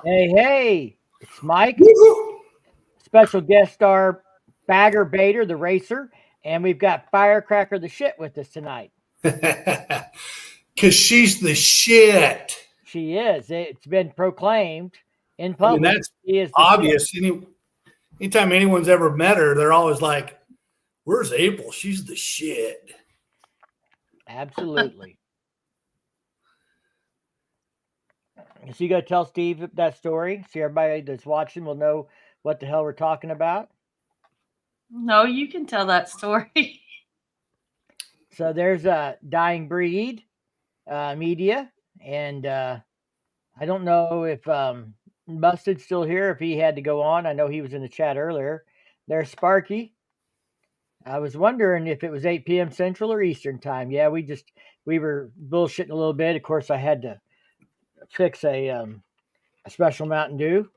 Hey, it's Mike, Woo-hoo. special guest star Bagger Bader, the racer, and we've got Firecracker the shit with us tonight. Cause she's the shit. She is. It's been proclaimed in I mean, public. that's She is the shit. obvious. Anytime anyone's ever met her, they're always like, "Where's April? She's the shit." Absolutely. So you got to tell Steve that story, so everybody that's watching will know what the hell we're talking about. No, you can tell that story. So there's a dying breed media, and I don't know if Mustard's still here, if he had to go on. I know he was in the chat earlier. There's Sparky. I was wondering if it was 8 p.m. Central or Eastern time. Yeah, we were bullshitting a little bit. Of course, I had to fix a special Mountain Dew.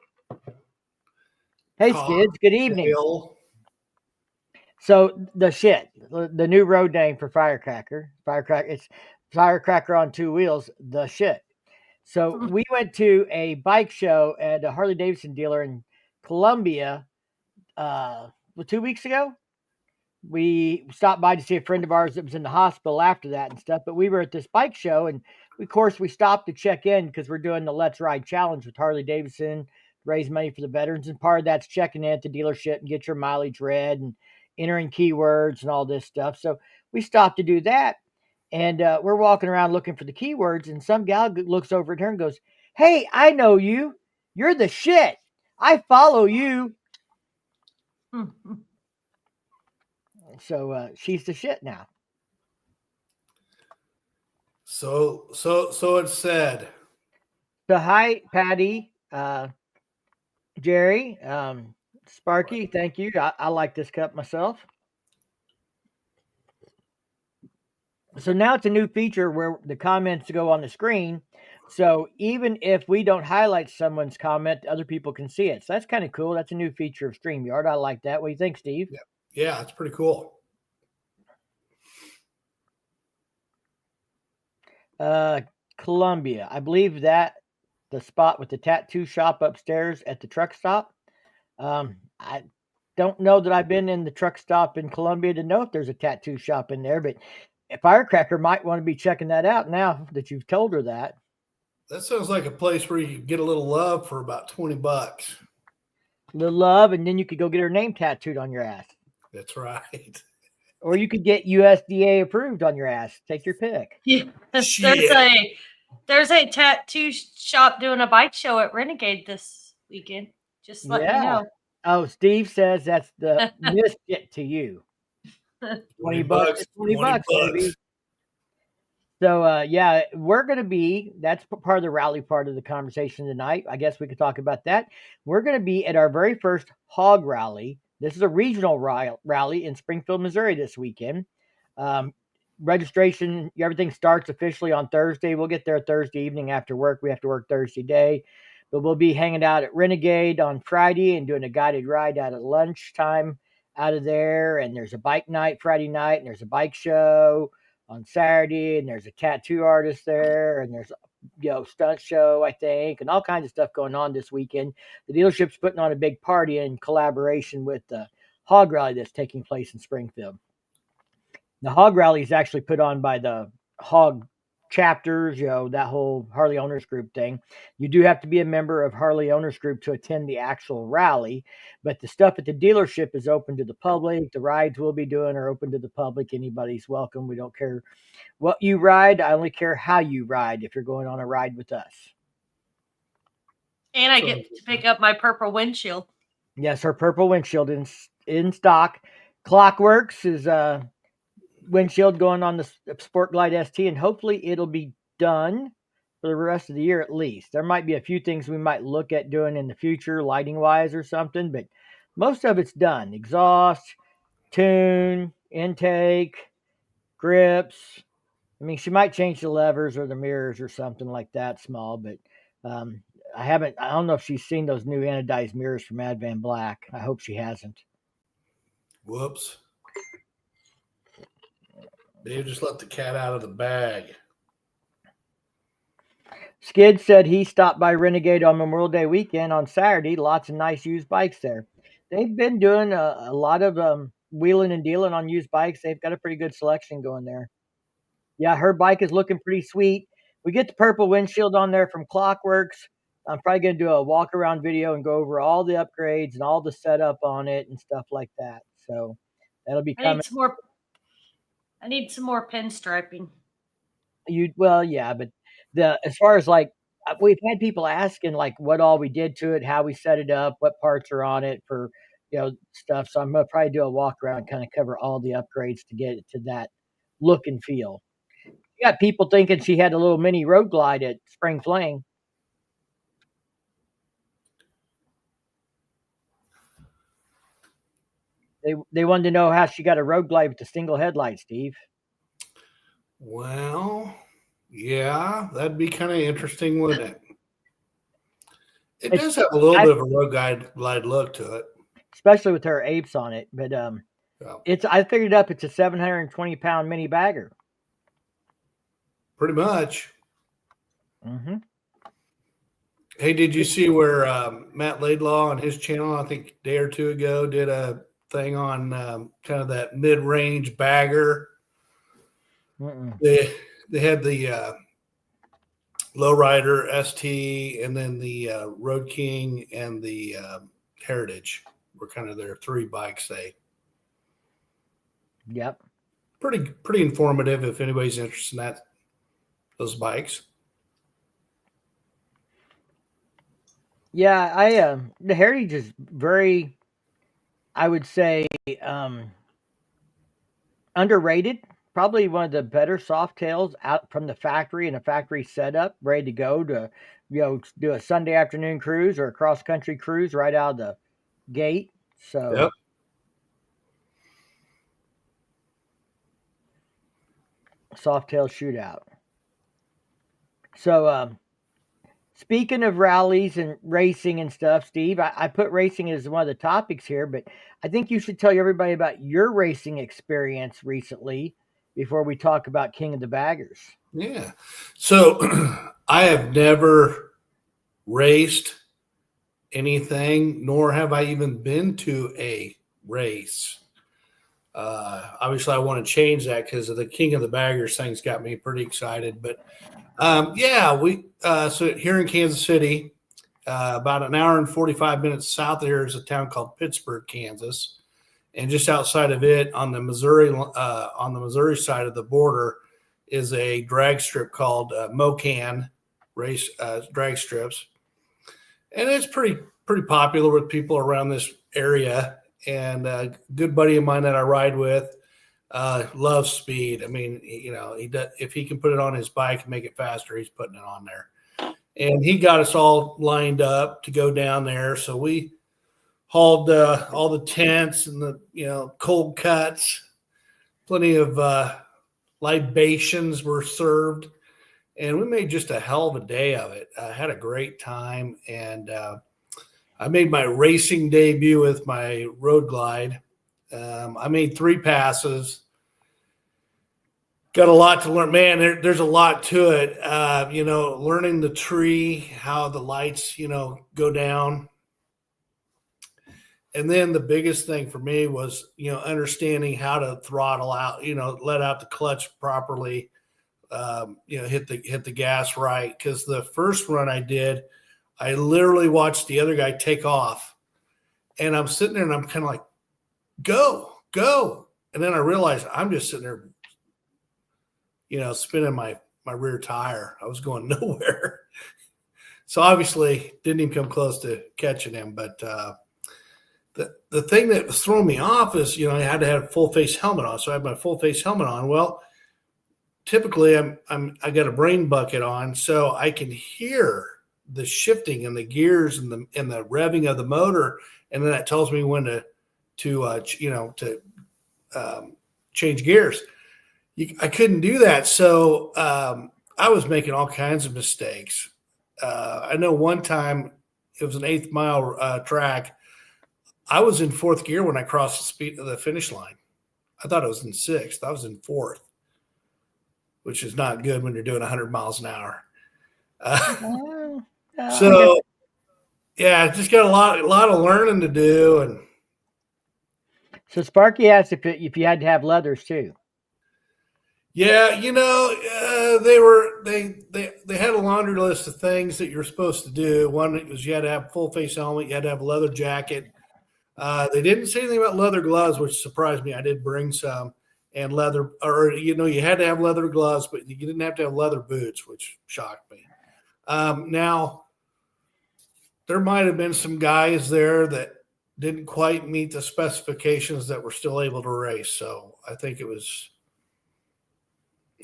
Hey, Skids. Good evening. So the shit, the new road name for Firecracker. It's Firecracker on two wheels. The shit. So we went to a bike show at a Harley Davidson dealer in Columbia 2 weeks ago. We stopped by to see a friend of ours that was in the hospital after that and stuff. But we were at this bike show, and of course we stopped to check in because we're doing the Let's Ride Challenge with Harley Davidson, raise money for the veterans, and part of that's checking in at the dealership and get your mileage read and entering keywords and all this stuff. So we stopped to do that, and we're walking around looking for the keywords, and some gal looks over at her and goes, "Hey, I know you. You're the shit. I follow you." So she's the shit now. So it's said. So hi, Patty, Jerry, Sparky. Thank you. I like this cup myself. So now it's a new feature where the comments go on the screen. So even if we don't highlight someone's comment, other people can see it. So that's kind of cool. That's a new feature of StreamYard. I like that. What do you think, Steve? Yeah, it's pretty cool. Columbia. I believe that the spot with the tattoo shop upstairs at the truck stop. I don't know that I've been in the truck stop in Columbia to know if there's a tattoo shop in there, but Firecracker might want to be checking that out now that you've told her that. That sounds like a place where you could get a little love for about $20. A little love, and then you could go get her name tattooed on your ass. That's right. Or you could get USDA approved on your ass. Take your pick. Yeah. There's a tattoo shop doing a bike show at Renegade this weekend. Just let me know. Oh, Steve says that's the misfit to you. $20, $20, baby. So, yeah, we're going to be, that's part of the rally part of the conversation tonight. I guess we could talk about that. We're going to be at our very first hog rally. This is a regional rally in Springfield, Missouri this weekend. Registration, everything starts officially on Thursday. We'll get there Thursday evening after work. We have to work Thursday day. But we'll be hanging out at Renegade on Friday and doing a guided ride out at lunchtime out of there. And there's a bike night Friday night, and there's a bike show on Saturday, and there's a tattoo artist there, and there's stunt show, I think, and all kinds of stuff going on this weekend. The dealership's putting on a big party in collaboration with the hog rally that's taking place in Springfield. The hog rally is actually put on by the hog chapters, that whole Harley Owners Group thing. You do have to be a member of Harley Owners Group to attend the actual rally, but the stuff at the dealership is open to the public. The rides we'll be doing are open to the public. Anybody's welcome. We don't care what you ride. I only care how you ride if you're going on a ride with us. And I get to pick up my purple windshield. Yes, her purple windshield in stock. Clockworks is windshield going on the Sport Glide ST, and hopefully it'll be done for the rest of the year at least. There might be a few things we might look at doing in the future, lighting wise or something, but most of it's done. Exhaust, tune, intake, grips. I mean, she might change the levers or the mirrors or something like that small, but I don't know if she's seen those new anodized mirrors from Advan Black. I hope she hasn't. Whoops. They just let the cat out of the bag. Skid said he stopped by Renegade on Memorial Day weekend on Saturday. Lots of nice used bikes there. They've been doing a lot of wheeling and dealing on used bikes. They've got a pretty good selection going there. Yeah, her bike is looking pretty sweet. We get the purple windshield on there from Clockworks. I'm probably going to do a walk around video and go over all the upgrades and all the setup on it and stuff like that. So that'll be coming. I need some more pinstriping. Yeah, but as far as like we've had people asking like what all we did to it, how we set it up, what parts are on it for stuff. So I'm gonna probably do a walk around, kind of cover all the upgrades to get it to that look and feel. You got people thinking she had a little mini road glide at Spring Fling. They wanted to know how she got a road glide with the single headlight, Steve. Well, yeah, that'd be kind of interesting, wouldn't it? It does have a little bit of a road glide look to it, especially with her apes on it. But I figured up it's a 720-pound mini bagger. Pretty much. Mm-hmm. Hey, did you see where Matt Laidlaw on his channel, I think a day or two ago, did a thing on kind of that mid-range bagger? They had the Lowrider ST, and then the Road King and the Heritage were kind of their three bikes. Yep. Pretty informative if anybody's interested in those bikes. Yeah, the Heritage is very, I would say, underrated. Probably one of the better soft tails out from the factory in a factory setup, ready to go to, do a Sunday afternoon cruise or a cross country cruise right out of the gate. So, yep. Soft tail shootout. So, speaking of rallies and racing and stuff, Steve, I put racing as one of the topics here, but I think you should tell everybody about your racing experience recently before we talk about King of the Baggers. Yeah. So I have never raced anything, nor have I even been to a race. Obviously, I want to change that because the King of the Baggers thing's got me pretty excited. But so here in Kansas City, about an hour and 45 minutes south of here is a town called Pittsburgh, Kansas. And just outside of it, on the Missouri side of the border, is a drag strip called Mocan Race Drag Strips, and it's pretty popular with people around this area. And a good buddy of mine that I ride with loves speed. I mean, he does, if he can put it on his bike and make it faster, he's putting it on there. And he got us all lined up to go down there, so we hauled all the tents and the cold cuts. Plenty of libations were served, and we made just a hell of a day of it. I had a great time, and I made my racing debut with my road glide. I made 3 passes. Got a lot to learn, man. There's a lot to it. Learning the tree, how the lights go down. And then the biggest thing for me was, understanding how to throttle out, let out the clutch properly, hit the gas right. Because the first run I did, I literally watched the other guy take off, and I'm sitting there and I'm kind of like, go. And then I realized I'm just sitting there, spinning my rear tire. I was going nowhere. So obviously didn't even come close to catching him. But the thing that was throwing me off is, I had to have a full face helmet on. So I had my full face helmet on. Well, typically I got a brain bucket on, so I can hear the shifting and the gears and the revving of the motor. And then that tells me when to change gears. I couldn't do that. So I was making all kinds of mistakes. I know one time it was an 8th mile track. I was in 4th gear when I crossed the finish line. I thought I was in 6th. I was in 4th, which is not good when you're doing 100 miles an hour. Well, I guess So yeah, just got a lot of learning to do, and so. Sparky asked if you had to have leathers too. yeah, they had a laundry list of things that you're supposed to do. One was you had to have full face helmet, you had to have a leather jacket. They didn't say anything about leather gloves, which surprised me. I did bring some, and leather, or you had to have leather gloves, but you didn't have to have leather boots, which shocked me. Now, there might have been some guys there that didn't quite meet the specifications that were still able to race. So I think it was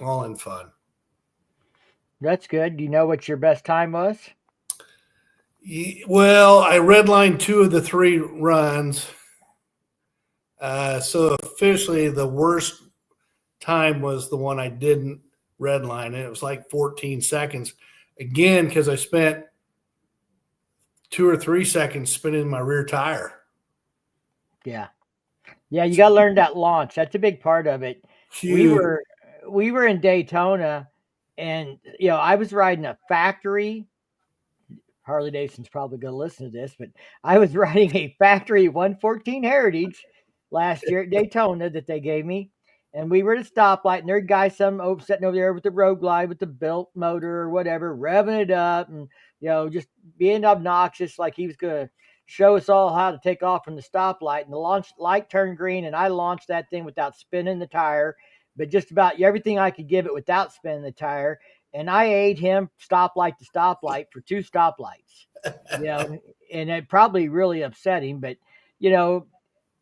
all in fun. That's good. Do you know what your best time was? Well, I redlined 2 of the 3 runs. So officially, the worst time was the one I didn't redline, and it was like 14 seconds. Again, because I spent 2 or 3 seconds spinning my rear tire. Yeah. Yeah, you got to learn that launch. That's a big part of it. Huge. We were in Daytona, and I was riding a factory. Harley Davidson's probably going to listen to this, but I was riding a factory 114 Heritage last year at Daytona that they gave me, and we were at a stoplight, and there guy sitting over there with the Road Glide with the built motor or whatever, revving it up, and just being obnoxious like he was going to show us all how to take off from the stoplight. And the launch light turned green, and I launched that thing without spinning the tire, but just about everything I could give it without spinning the tire. And I ate him stoplight to stoplight for 2 stoplights, and it probably really upset him. But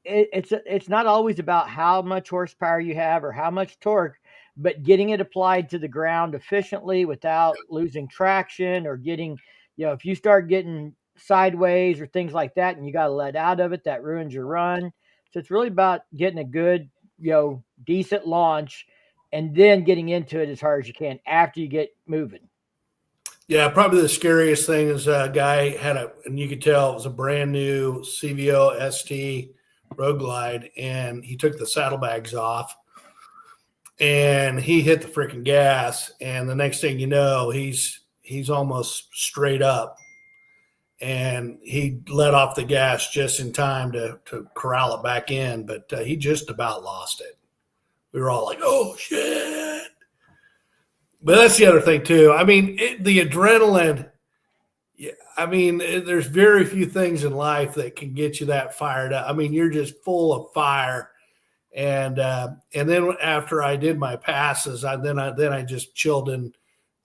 it's not always about how much horsepower you have or how much torque, but getting it applied to the ground efficiently without losing traction or getting, if you start getting sideways or things like that, and you got to let out of it, that ruins your run. So it's really about getting a good, decent launch, and then getting into it as hard as you can after you get moving. Yeah, probably the scariest thing is a guy and you could tell it was a brand new CVO ST Road Glide, and he took the saddlebags off, and he hit the freaking gas, and the next thing you know, he's almost straight up, and he let off the gas just in time to corral it back in, but he just about lost it. We were all like, oh, shit. But that's the other thing, too. I mean, the adrenaline, there's very few things in life that can get you that fired up. I mean, you're just full of fire. And then after I did my passes, I just chilled in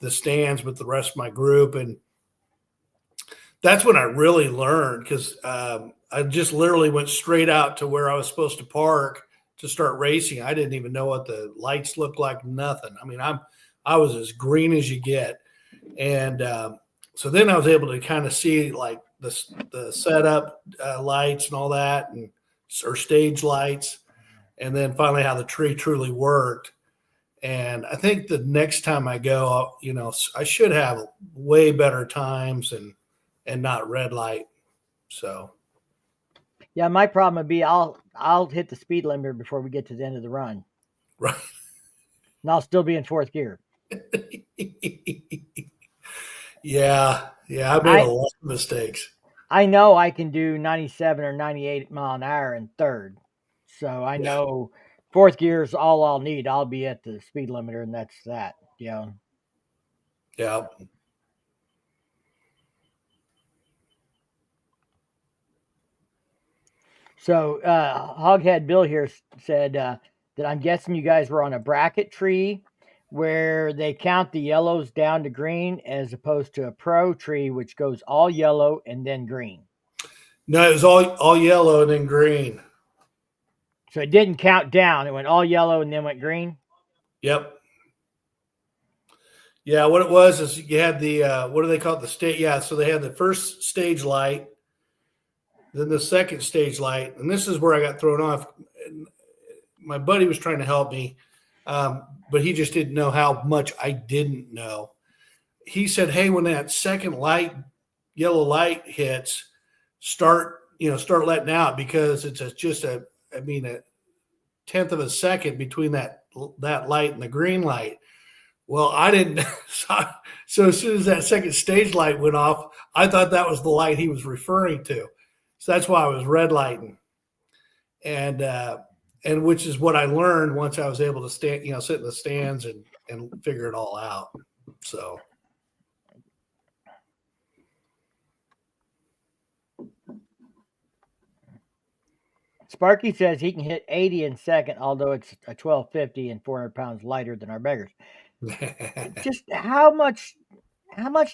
the stands with the rest of my group. And that's when I really learned, because I just literally went straight out to where I was supposed to park to start racing. I didn't even know what the lights looked like, nothing. I mean, I was as green as you get. And so then I was able to kind of see like the setup lights and all that, or stage lights, and then finally how the tree truly worked. And I think the next time I go, I should have way better times and not red light. So yeah, my problem would be I'll hit the speed limiter before we get to the end of the run. Right. And I'll still be in 4th gear. Yeah. I've made a lot of mistakes. I know I can do 97 or 98 mile an hour in 3rd. So I know 4th gear is all I'll need. I'll be at the speed limiter, and that's that. Yeah. So Hoghead Bill here said that I'm guessing you guys were on a bracket tree where they count the yellows down to green, as opposed to a pro tree, which goes all yellow and then green. No, it was all yellow and then green. So it didn't count down. It went all yellow and then went green? Yep. Yeah, what it was is you had the, what do they call it? The state. Yeah, so they had the first stage light, then the second stage light. And this is where I got thrown off. My buddy was trying to help me, but he just didn't know how much I didn't know. He said, hey, when that second yellow light hits, start letting out, because it's just a 1/10 of a second between that light and the green light. Well, I didn't. So as soon as that second stage light went off, I thought that was the light he was referring to. So that's why I was red lighting, and which is what I learned once I was able to stand, sit in the stands and figure it all out. So. Sparky says he can hit 80 in second, although it's a 1250 and 400 pounds lighter than our beggars. Just how much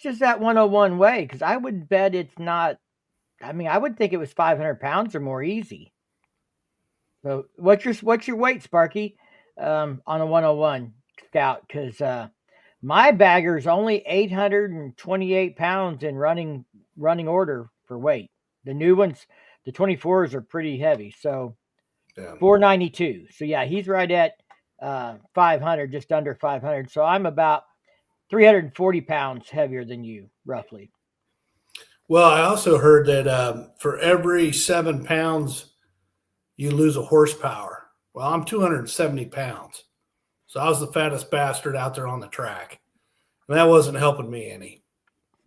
does that 101 weigh? Because I would bet it's not. I mean, I would think it was 500 pounds or more easy. So what's your weight, Sparky, on a 101 Scout? Because my bagger's only 828 pounds in running order for weight. The new ones, the 24s, are pretty heavy. So Yeah. 492. So yeah, he's right at 500, just under 500. So I'm about 340 pounds heavier than you, roughly. Well, I also heard that for every 7 pounds, you lose a horsepower. Well, I'm 270 pounds. So I was the fattest bastard out there on the track. And that wasn't helping me any.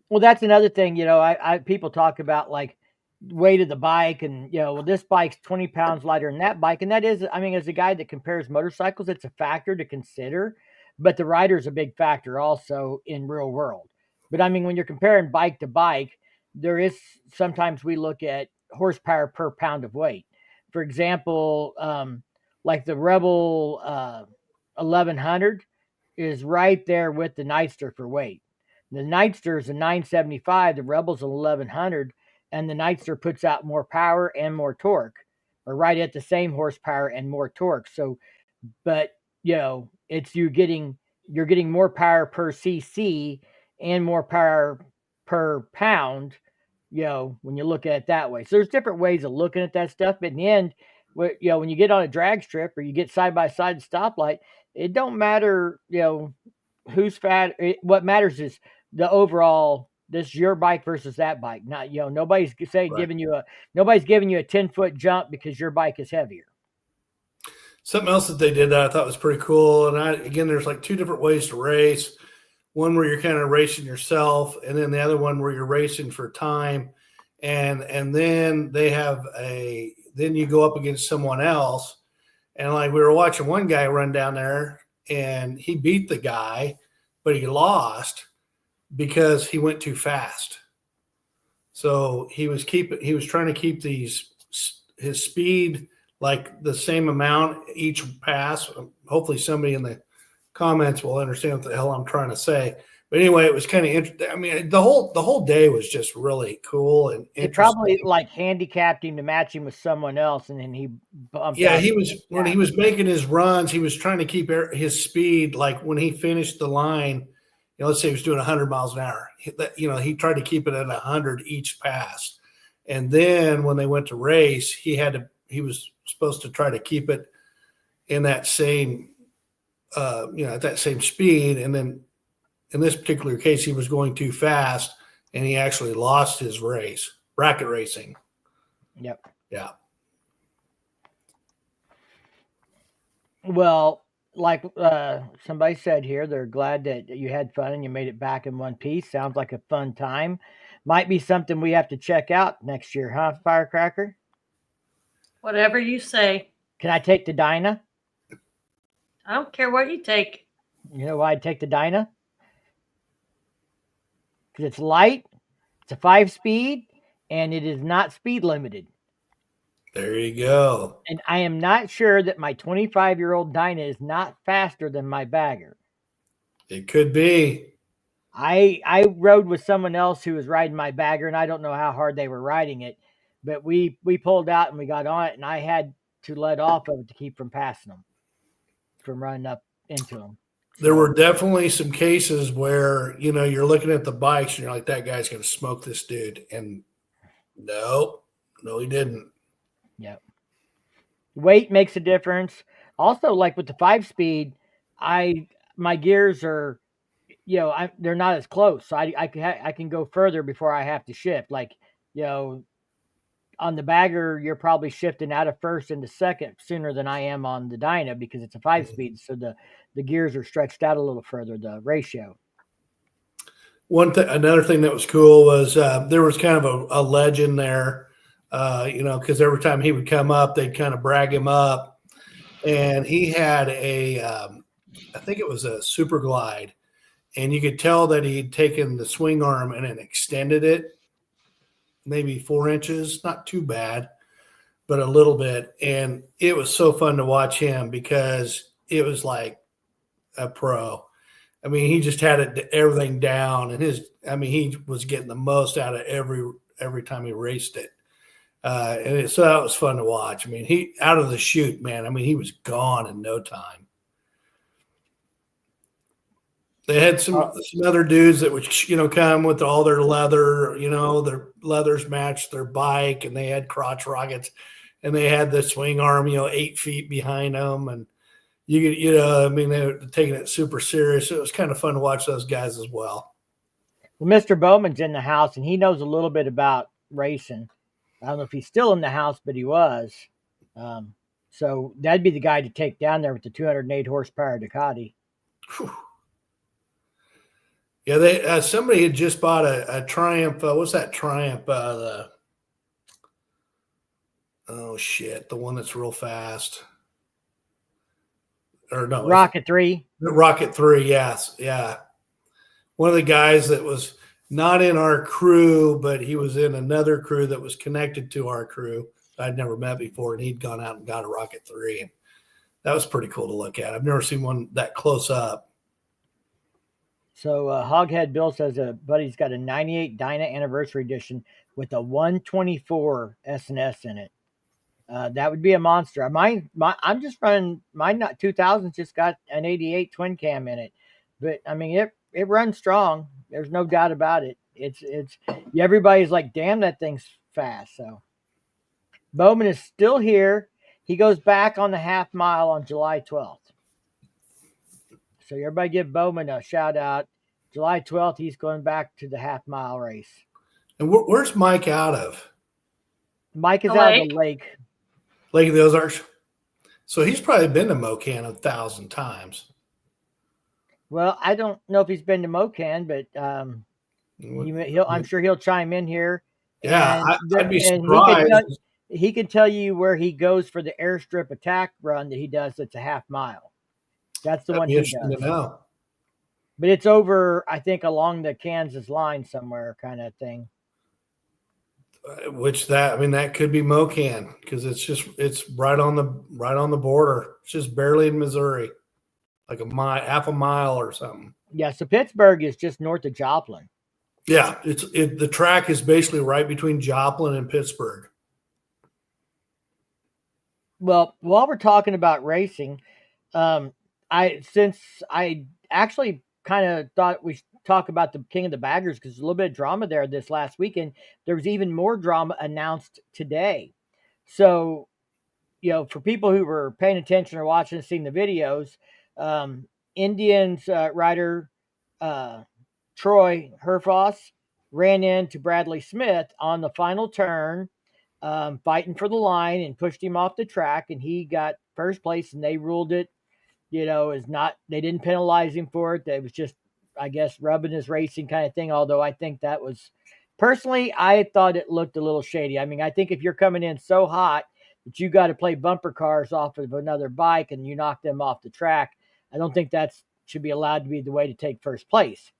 Well, that's another thing, I people talk about like weight of the bike and, well, this bike's 20 pounds lighter than that bike. And that is, I mean, as a guy that compares motorcycles, it's a factor to consider, but the rider's a big factor also in real world. But I mean, when you're comparing bike to bike, there is sometimes we look at horsepower per pound of weight. For example, like the Rebel 1100 is right there with the Nightster for weight. The Nightster is a 975, the Rebel's an 1100, and the Nightster puts out more power and more torque, or right at the same horsepower and more torque. So, but it's you're getting more power per cc and more power per pound. When you look at it that way. So there's different ways of looking at that stuff. But in the end, when you get on a drag strip or you get side by side stoplight, it don't matter, who's fat. What matters is the overall. This is your bike versus that bike. Not nobody's saying Right. nobody's giving you a 10-foot jump because your bike is heavier. Something else that they did that I thought was pretty cool. And again, there's like two different ways to race. One where you're kind of racing yourself, and then the other one where you're racing for time. And then they have then you go up against someone else. And like we were watching one guy run down there and he beat the guy, but he lost because he went too fast. So he was trying to keep his speed like the same amount each pass. Hopefully somebody in the comments will understand what the hell I'm trying to say. But anyway, it was kind of interesting. I mean, the whole day was just really cool and interesting. It probably like handicapped him to match him with someone else, and then he bumped. Yeah, when he was making his runs, he was trying to keep his speed. Like when he finished the line, let's say he was doing 100 miles an hour. He tried to keep it at 100 each pass. And then when they went to race, he was supposed to try to keep it in that same, at that same speed. And then in this particular case, he was going too fast and he actually lost his race, bracket racing. Yep. Yeah. Well, like somebody said here, they're glad that you had fun and you made it back in one piece. Sounds like a fun time. Might be something we have to check out next year, huh, Firecracker? Whatever you say. Can I take the Dyna? I don't care what you take. You know why I'd take the Dyna? Because it's light, it's a 5-speed, and it is not speed limited. There you go. And I am not sure that my 25-year-old Dyna is not faster than my bagger. It could be. I rode with someone else who was riding my bagger, and I don't know how hard they were riding it, but we pulled out and we got on it, and I had to let off of it to keep from passing them, from running up into them. There were definitely some cases where, you're looking at the bikes and you're like, that guy's going to smoke this dude. And no, he didn't. Yep. Weight makes a difference. Also, like with the 5-speed, my gears are, they're not as close. So I can go further before I have to shift. Like, on the bagger, you're probably shifting out of first into second sooner than I am on the Dyna because it's a 5-speed. So the gears are stretched out a little further, the ratio. Another thing that was cool was there was kind of a legend there, because every time he would come up, they'd kind of brag him up. And he had I think it was a Super Glide, and you could tell that he'd taken the swing arm and then extended it maybe 4 inches, not too bad, but a little bit. And it was so fun to watch him because it was like a pro. I mean, he just had everything down, and he was getting the most out of every time he raced it. So that was fun to watch. I mean, he out of the chute, man. I mean, he was gone in no time. They had some other dudes that would, come with all their leather, their leathers matched their bike, and they had crotch rockets, and they had the swing arm, 8 feet behind them, and they were taking it super serious. It was kind of fun to watch those guys as well. Well, Mr. Bowman's in the house, and he knows a little bit about racing. I don't know if he's still in the house, but he was. So that'd be the guy to take down there with the 208 horsepower Ducati. Whew. Yeah, somebody had just bought a Triumph. What's that Triumph? The one that's real fast. Or no, Rocket 3. Rocket 3, yes, yeah. One of the guys that was not in our crew, but he was in another crew that was connected to our crew I'd never met before, and he'd gone out and got a Rocket 3. And that was pretty cool to look at. I've never seen one that close up. So Hoghead Bill says buddy's got a 98 Dyna Anniversary Edition with a 124 S&S in it. That would be a monster. I'm just running mine. Not 2000s. Just got an 88 twin cam in it, but I mean it runs strong. There's no doubt about it. It's everybody's like, damn, that thing's fast. So Bowman is still here. He goes back on the half mile on July 12th. So everybody give Bowman a shout out. July 12th, he's going back to the half mile race. And where's Mike out of? Mike is out of the lake. Lake of the Ozarks. So he's probably been to Mocan 1,000 times. Well, I don't know if he's been to Mocan, but I'm sure he'll chime in here. Yeah, I'd be surprised. He can tell you where he goes for the airstrip attack run that he does. That's a half mile. That's the one he does. To know. But it's over, I think, along the Kansas line somewhere, kind of thing. That could be Mocan because it's right on the border. It's just barely in Missouri, like half a mile or something. Yeah, so Pittsburgh is just north of Joplin. Yeah, the track is basically right between Joplin and Pittsburgh. Well, while we're talking about racing, since I actually kind of thought we should talk about the King of the Baggers because there's a little bit of drama there this last weekend. There was even more drama announced today. So, for people who were paying attention or watching, seeing the videos, Indians rider Troy Herfoss ran into Bradley Smith on the final turn, fighting for the line, and pushed him off the track, and he got first place, and they ruled it, they didn't penalize him for it. It was just, I guess, rubbing his racing kind of thing. Although I think that was, personally, I thought it looked a little shady. I mean, I think if you're coming in so hot that you got to play bumper cars off of another bike and you knock them off the track, I don't think that should be allowed to be the way to take first place.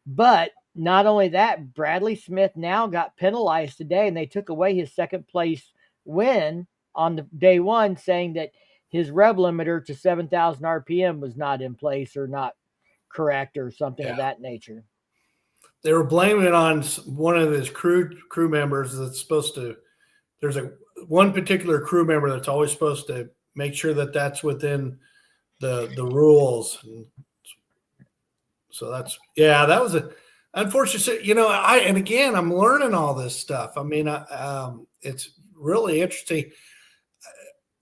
But not only that, Bradley Smith now got penalized today, and they took away his second place win on the day one, saying that his rev limiter to 7,000 RPM was not in place or not correct or something of that nature. They were blaming it on one of his crew members that's supposed to. There's one particular crew member that's always supposed to make sure that that's within the rules. And so that was a unfortunate. And again, I'm learning all this stuff. I mean, it's really interesting.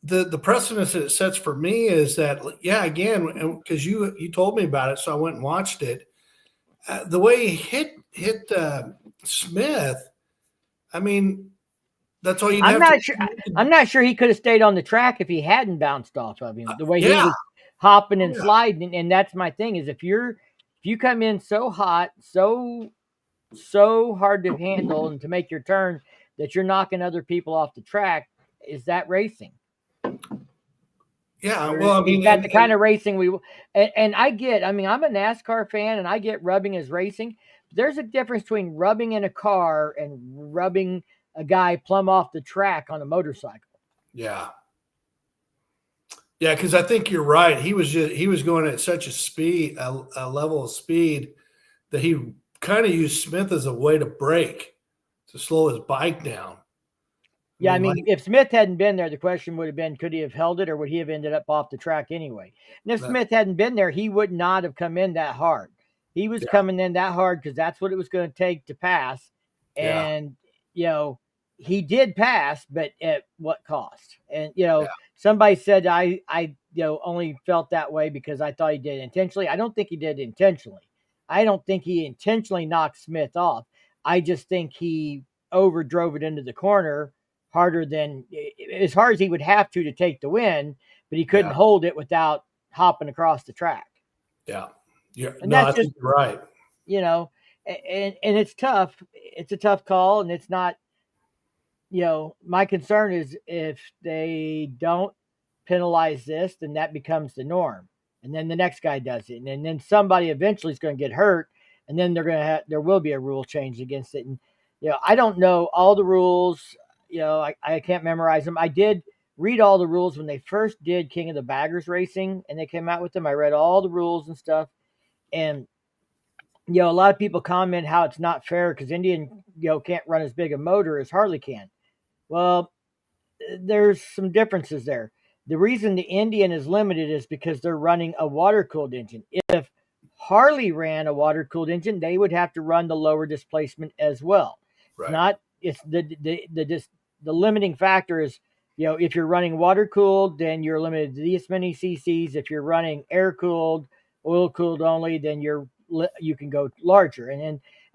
The precedence that it sets for me is that, again, because you told me about it, so I went and watched it. The way he hit Smith, I mean, That's all you I'm have not to. sure. I'm not sure he could have stayed on the track if he hadn't bounced off of him. The way he Yeah. was hopping and sliding, and that's my thing. Is if you come in so hot, so hard to handle and to make your turn that you're knocking other people off the track, is that racing? Yeah. Or Well, I mean, is that the kind of racing we? And I get. I mean, I'm a NASCAR fan, and I get rubbing as racing. There's a difference between rubbing in a car and rubbing a guy plumb off the track on a motorcycle. yeah. Yeah, because I think you're right. He was going at such a level of speed that he kind of used Smith as a way to brake, to slow his bike down. Yeah, I mean, if Smith hadn't been there, the question would have been, could he have held it, or would he have ended up off the track anyway? And if Smith hadn't been there, he would not have come in that hard. He was coming in that hard because that's what it was going to take to pass. And, he did pass, but at what cost? And, somebody said I only felt that way because I thought he did it intentionally. I don't think he did it intentionally. I don't think he intentionally knocked Smith off. I just think he overdrove it into the corner harder than as hard as he would have to take the win, but he couldn't hold it without hopping across the track. Yeah. Yeah. And no, that's I think you're right. And it's tough. It's a tough call, and it's not, my concern is if they don't penalize this, then that becomes the norm. And then the next guy does it. And then somebody eventually is going to get hurt, and then there will be a rule change against it. And, I don't know all the rules. I can't memorize them. I did read all the rules when they first did King of the Baggers racing, and they came out with them. I read all the rules and stuff. And, a lot of people comment how it's not fair because Indian, can't run as big a motor as Harley can. Well, there's some differences there. The reason the Indian is limited is because they're running a water-cooled engine. If Harley ran a water-cooled engine, they would have to run the lower displacement as well. Right. It's the limiting factor is, if you're running water-cooled, then you're limited to this many cc's. If you're running air-cooled, oil-cooled only, then you can go larger.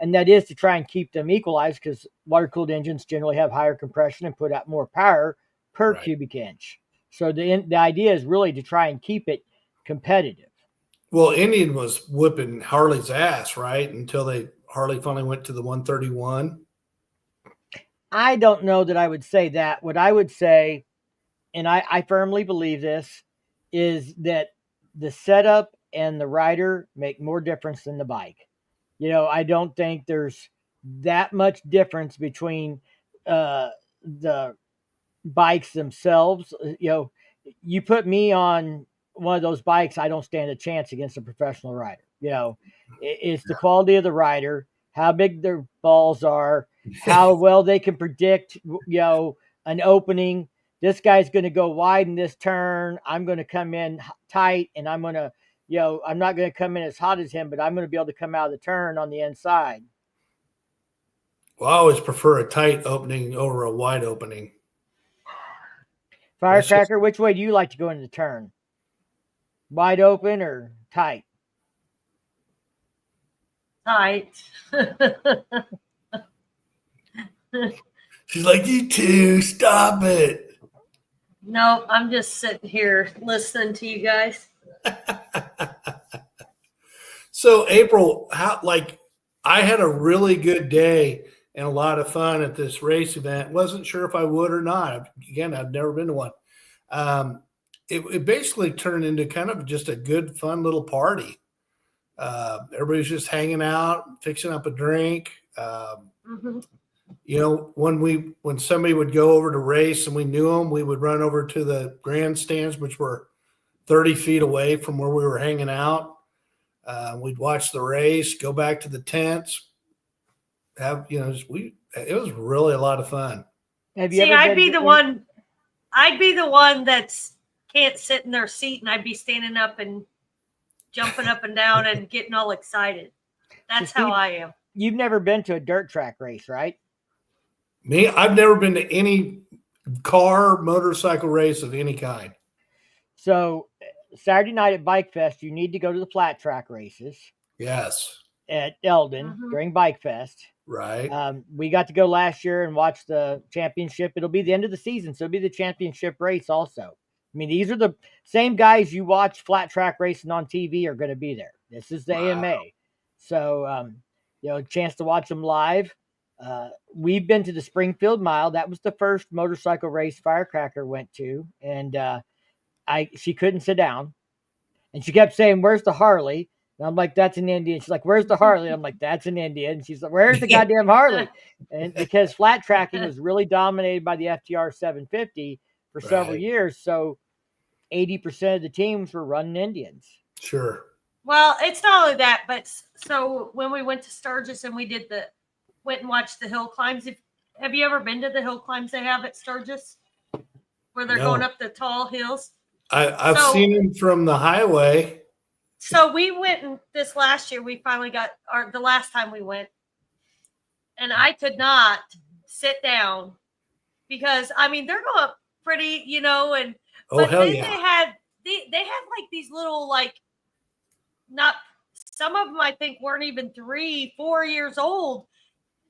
And that is to try and keep them equalized because water-cooled engines generally have higher compression and put out more power per cubic inch. So the idea is really to try and keep it competitive. Well, Indian was whipping Harley's ass, right? Until Harley finally went to the 131. I don't know that I would say that. What I would say, and I firmly believe this, is that the setup and the rider make more difference than the bike. I don't think there's that much difference between the bikes themselves. You put me on one of those bikes, I don't stand a chance against a professional rider. It's the quality of the rider, how big their balls are, how well they can predict, an opening. This guy's going to go wide in this turn. I'm going to come in tight, and I'm going to, I'm not going to come in as hot as him, but I'm going to be able to come out of the turn on the inside. Well, I always prefer a tight opening over a wide opening. Firecracker, which way do you like to go into the turn? Wide open or tight? Tight. She's like, you two, stop it. No, I'm just sitting here listening to you guys. So April, I had a really good day and a lot of fun at this race event. Wasn't sure if I would or not. Again, I've never been to one. It basically turned into kind of just a good, fun little party. Everybody's just hanging out, fixing up a drink. When somebody would go over to race and we knew them, we would run over to the grandstands, which were 30 feet away from where we were hanging out. We'd watch the race, go back to the tents. It was really a lot of fun. I'd be the one that's can't sit in their seat, and I'd be standing up and jumping up and down and getting all excited. That's how I am. You've never been to a dirt track race, right? Me, I've never been to any car, motorcycle race of any kind. So Saturday night at Bike Fest, you need to go to the flat track races. Yes. at Eldon during Bike Fest. Right. We got to go last year and watch the championship. It'll be the end of the season, so it'll be the championship race also. I mean, these are the same guys you watch flat track racing on TV are going to be there. This is the AMA. So, chance to watch them live. We've been to the Springfield Mile. That was the first motorcycle race Firecracker went to. And she couldn't sit down. And she kept saying, "Where's the Harley?" And I'm like, "That's an Indian." She's like, "Where's the Harley?" I'm like, "That's an Indian." And she's like, "Where's the goddamn Harley?" And because flat tracking was really dominated by the FTR 750 for several years. So 80% of the teams were running Indians. Sure. Well, it's not only that, but so when we went to Sturgis and we went and watched the hill climbs. Have you ever been to the hill climbs they have at Sturgis? Where they're going up the tall hills? I've seen them from the highway. So we went this last year. We finally the last time we went, and I could not sit down because they're going up pretty, and but then they had like these little not some of them I think weren't even 3-4 years old,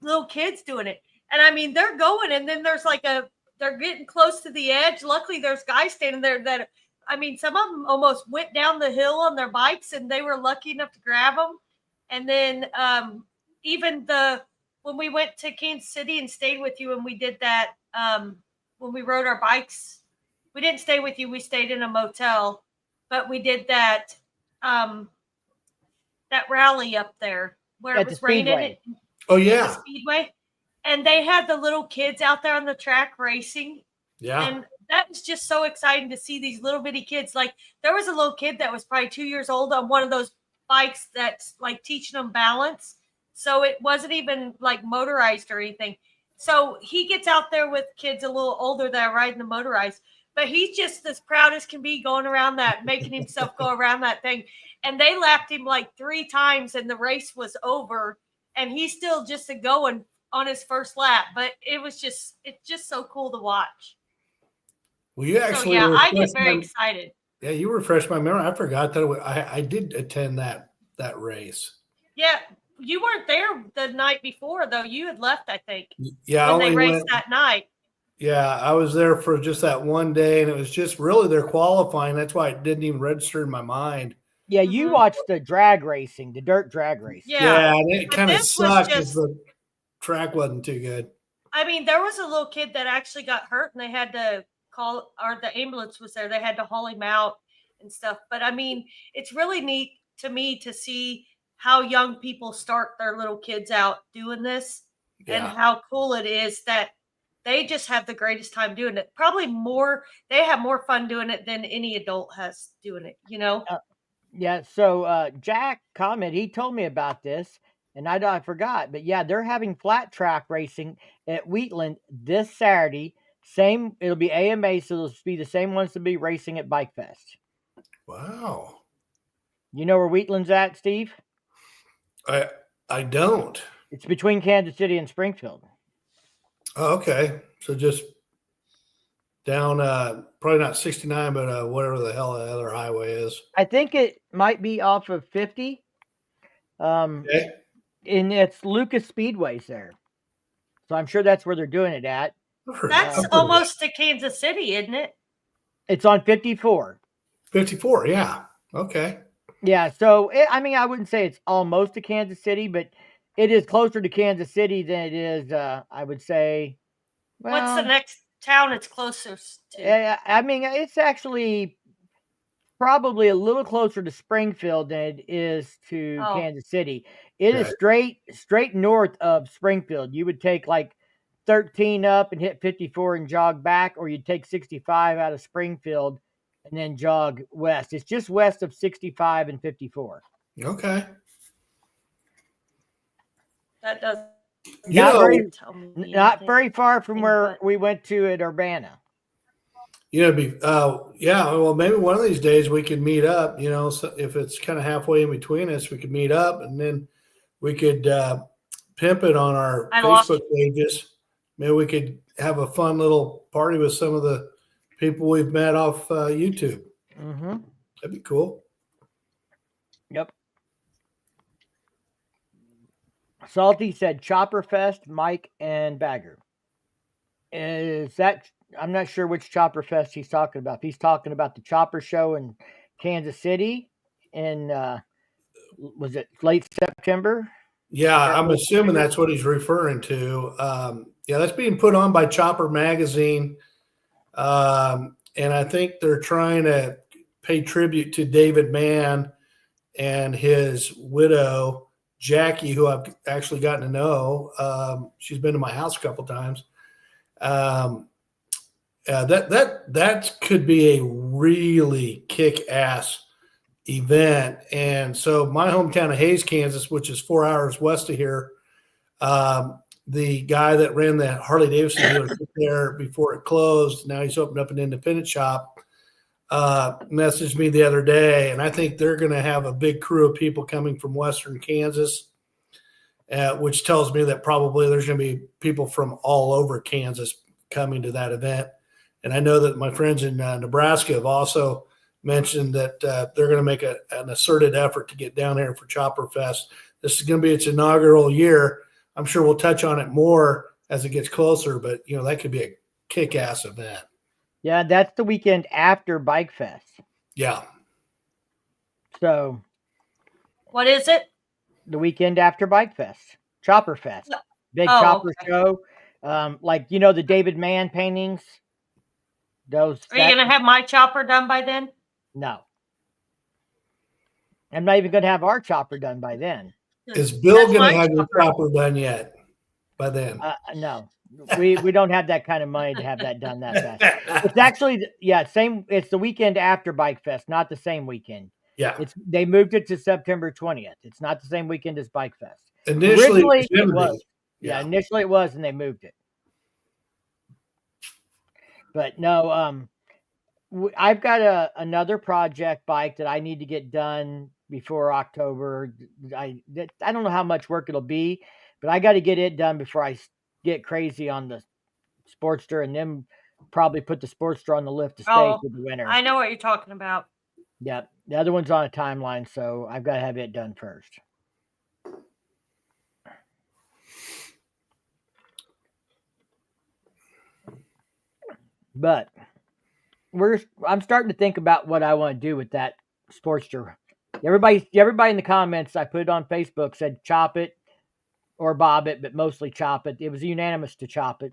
little kids doing it, and they're going, and then there's they're getting close to the edge. Luckily, there's guys standing there that. Some of them almost went down the hill on their bikes, and they were lucky enough to grab them. And then even when we went to Kansas City and stayed with you, and we did that when we rode our bikes, we didn't stay with you. We stayed in a motel, but we did that rally up there where it was raining. Oh yeah, the Speedway, and they had the little kids out there on the track racing. Yeah, and that was just so exciting to see these little bitty kids. Like there was a little kid that was probably 2 years old on one of those bikes that's like teaching them balance. So it wasn't even like motorized or anything. So he gets out there with kids a little older that are riding the motorized, but he's just as proud as can be going around that, making himself go around that thing. And they lapped him like 3 times and the race was over and he's still just going on his first lap. But it's just so cool to watch. Well, you actually, I get very excited. Yeah, you refreshed my memory. I forgot that I did attend that race. Yeah, you weren't there the night before though. You had left, I think. Yeah, when they raced that night. Yeah, I was there for just that one day, and it was just really their qualifying. That's why it didn't even register in my mind. Yeah, you watched the drag racing, the dirt drag racing. Yeah, and it kind of sucked because the track wasn't too good. There was a little kid that actually got hurt, and they had to call, or the ambulance was there. They had to haul him out and stuff. But it's really neat to me to see how young people start their little kids out doing this, and how cool it is that they just have the greatest time doing it. Probably they have more fun doing it than any adult has doing it, Yeah. So Jack comment, he told me about this, and I forgot. But yeah, they're having flat track racing at Wheatland this Saturday. It'll be AMA, so it'll be the same ones to be racing at Bike Fest. Wow. You know where Wheatland's at, Steve? I don't. It's between Kansas City and Springfield. Oh, okay. So just down, probably not 69, but whatever the hell the other highway is. I think it might be off of 50. Okay. And it's Lucas Speedway's there. So I'm sure that's where they're doing it at. That's almost to Kansas City, isn't it? It's on 54. 54, yeah. Okay. Yeah, so, I wouldn't say it's almost to Kansas City, but it is closer to Kansas City than it is, I would say. Well, what's the next town it's closest to? It's actually probably a little closer to Springfield than it is to Kansas City. It is straight north of Springfield. You would take like 13 up and hit 54 and jog back, or you'd take 65 out of Springfield and then jog west. It's just west of 65 and 54. Okay. That does not very far from where we went to at Urbana. Well, maybe one of these days we could meet up, so if it's kind of halfway in between us, we could meet up and then we could pimp it on our Facebook pages. Maybe we could have a fun little party with some of the people we've met off YouTube. Mm-hmm. That'd be cool. Yep. Salty said Chopper Fest, Mike and Bagger. Is that? I'm not sure which Chopper Fest he's talking about. If he's talking about the Chopper Show in Kansas City in was it late September? Yeah, I'm assuming that's what he's referring to. Yeah, that's being put on by Chopper Magazine. And I think they're trying to pay tribute to David Mann and his widow, Jackie, who I've actually gotten to know. She's been to my house a couple times. That could be a really kick-ass event. And so my hometown of Hays, Kansas, which is 4 hours west of here, the guy that ran the Harley Davidson dealership there before it closed, now he's opened up an independent shop, messaged me the other day, and I think they're going to have a big crew of people coming from western Kansas, which tells me that probably there's going to be people from all over Kansas coming to that event. And I know that my friends in Nebraska have also mentioned that they're going to make an asserted effort to get down here for Chopper Fest. This is going to be its inaugural year. I'm sure we'll touch on it more as it gets closer, but that could be a kick-ass event. Yeah, that's the weekend after Bike Fest. Yeah. So, what is it? The weekend after Bike Fest, Chopper Fest, big Chopper show. Like the David Mann paintings. Those. Are you gonna have my chopper done by then? No. I'm not even gonna have our chopper done by then. Is Bill gonna have your chopper done yet by then? No. We don't have that kind of money to have that done that fast. It's actually same. It's the weekend after Bike Fest, not the same weekend. Yeah. They moved it to September 20th. It's not the same weekend as Bike Fest. Initially it was. Yeah, initially it was, and they moved it. But no, I've got another project bike that I need to get done before October. I don't know how much work it'll be, but I got to get it done before I get crazy on the Sportster, and then probably put the Sportster on the lift to stay through the winter. I know what you're talking about. Yep. The other one's on a timeline, so I've got to have it done first. But I'm starting to think about what I want to do with that Sportster. Everybody in the comments, I put it on Facebook, said chop it or bob it, but mostly chop it. It was unanimous to chop it.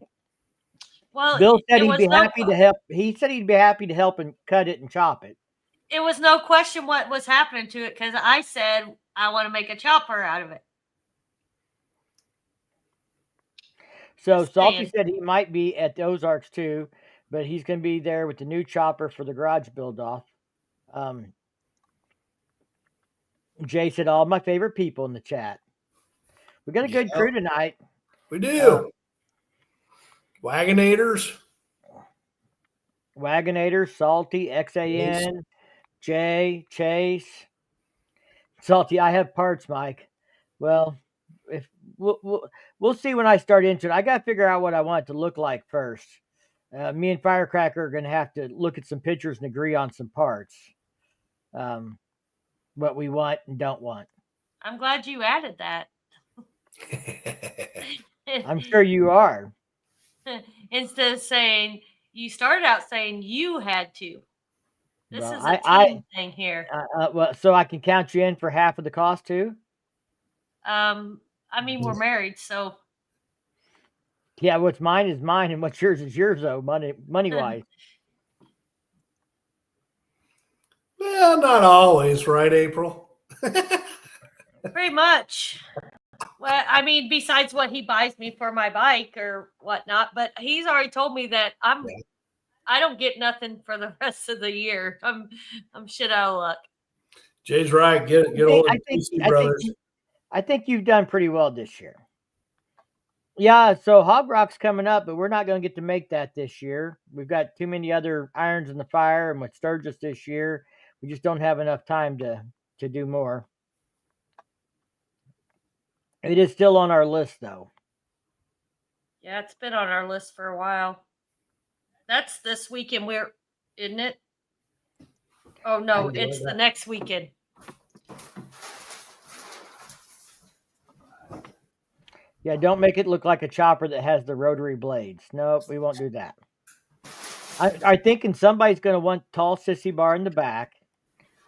Well, Bill said he'd be happy to help. He said he'd be happy to help and cut it and chop it. It was no question what was happening to it, because I said I want to make a chopper out of it. So Salty said he might be at the Ozarks too, but he's going to be there with the new chopper for the garage build off. Jay said all my favorite people in the chat. We got a good crew tonight. We do. Wagonators, Salty, XAN, Jay, Chase. Salty, I have parts, Mike. Well, if we'll see when I start into it. I got to figure out what I want it to look like first. Me and Firecracker are going to have to look at some pictures and agree on some parts. What we want and don't want. I'm glad you added that. I'm sure you are. Instead of saying, you started out saying you had to. This is a team thing here. Well, so I can count you in for half of the cost too? I mean, we're married, so. Yeah, what's mine is mine, and what's yours is yours, though, money-wise. Well, not always, right, April? Pretty much. Well, I mean, besides what he buys me for my bike or whatnot, but he's already told me that I don't get nothing for the rest of the year. I'm shit out of luck. Jay's right. Get hold of PC Brothers. I think you've done pretty well this year. Yeah, so Hog Rock's coming up, but we're not going to get to make that this year. We've got too many other irons in the fire, and with Sturgis this year, we just don't have enough time to do more. It is still on our list, though. Yeah, it's been on our list for a while. That's this weekend, isn't it? Oh, no, it's the next weekend. Yeah, don't make it look like a chopper that has the rotary blades. Nope, we won't do that. I thinking somebody's going to want tall sissy bar in the back.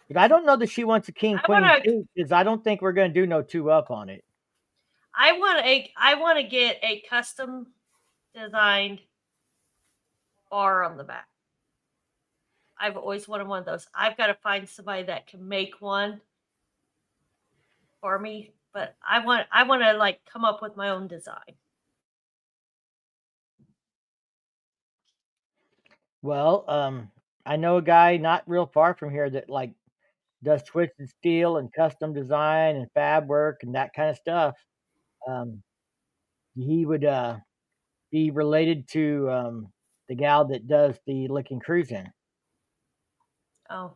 But I don't know that she wants a king I queen want to. too, because I don't think we're going to do no 2 up on it. I want to get a custom designed bar on the back. I've always wanted one of those. I've got to find somebody that can make one for me, but I want to like come up with my own design. Well, I know a guy not real far from here that like does twisted steel and custom design and fab work and that kind of stuff. Um, he would be related to the gal that does the licking cruising. Oh,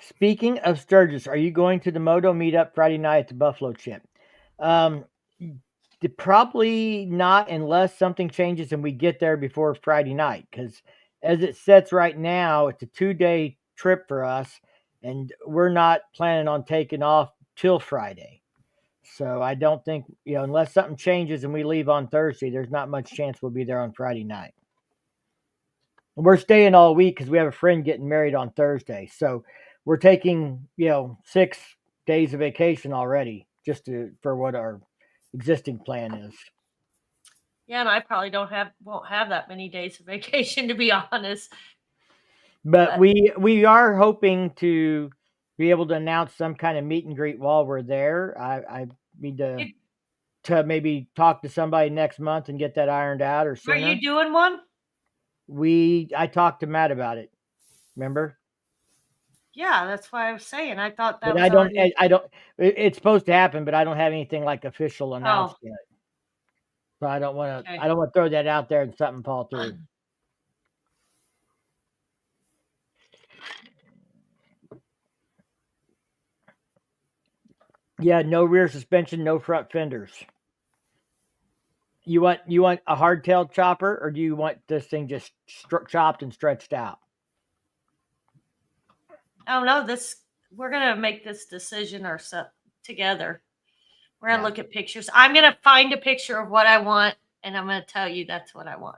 Speaking of Sturgis, are you going to the Moto meetup Friday night at the Buffalo Chip? Um, probably not unless something changes and we get there before Friday night. Because as it sets right now, it's a 2-day trip for us, and we're not planning on taking off till Friday. So I don't think, unless something changes and we leave on Thursday, there's not much chance we'll be there on Friday night. We're staying all week because we have a friend getting married on Thursday. So we're taking, 6 days of vacation already just for what our existing plan is. yeah, and I probably won't have that many days of vacation, to be honest. But we are hoping to be able to announce some kind of meet and greet while we're there. I need to maybe talk to somebody next month and get that ironed out or sooner. Are you doing one? I talked to Matt about it. Remember? Yeah, that's why I was saying. I thought that But was I don't. already. I don't. It's supposed to happen, but I don't have anything like official announced yet. So I don't want to. Okay. I don't want to throw that out there and something fall through. Yeah, no rear suspension, no front fenders. You want a hardtail chopper, or do you want this thing just chopped and stretched out? Oh no, we're gonna make this decision ourselves together. We're gonna look at pictures. I'm gonna find a picture of what I want, and I'm gonna tell you that's what I want.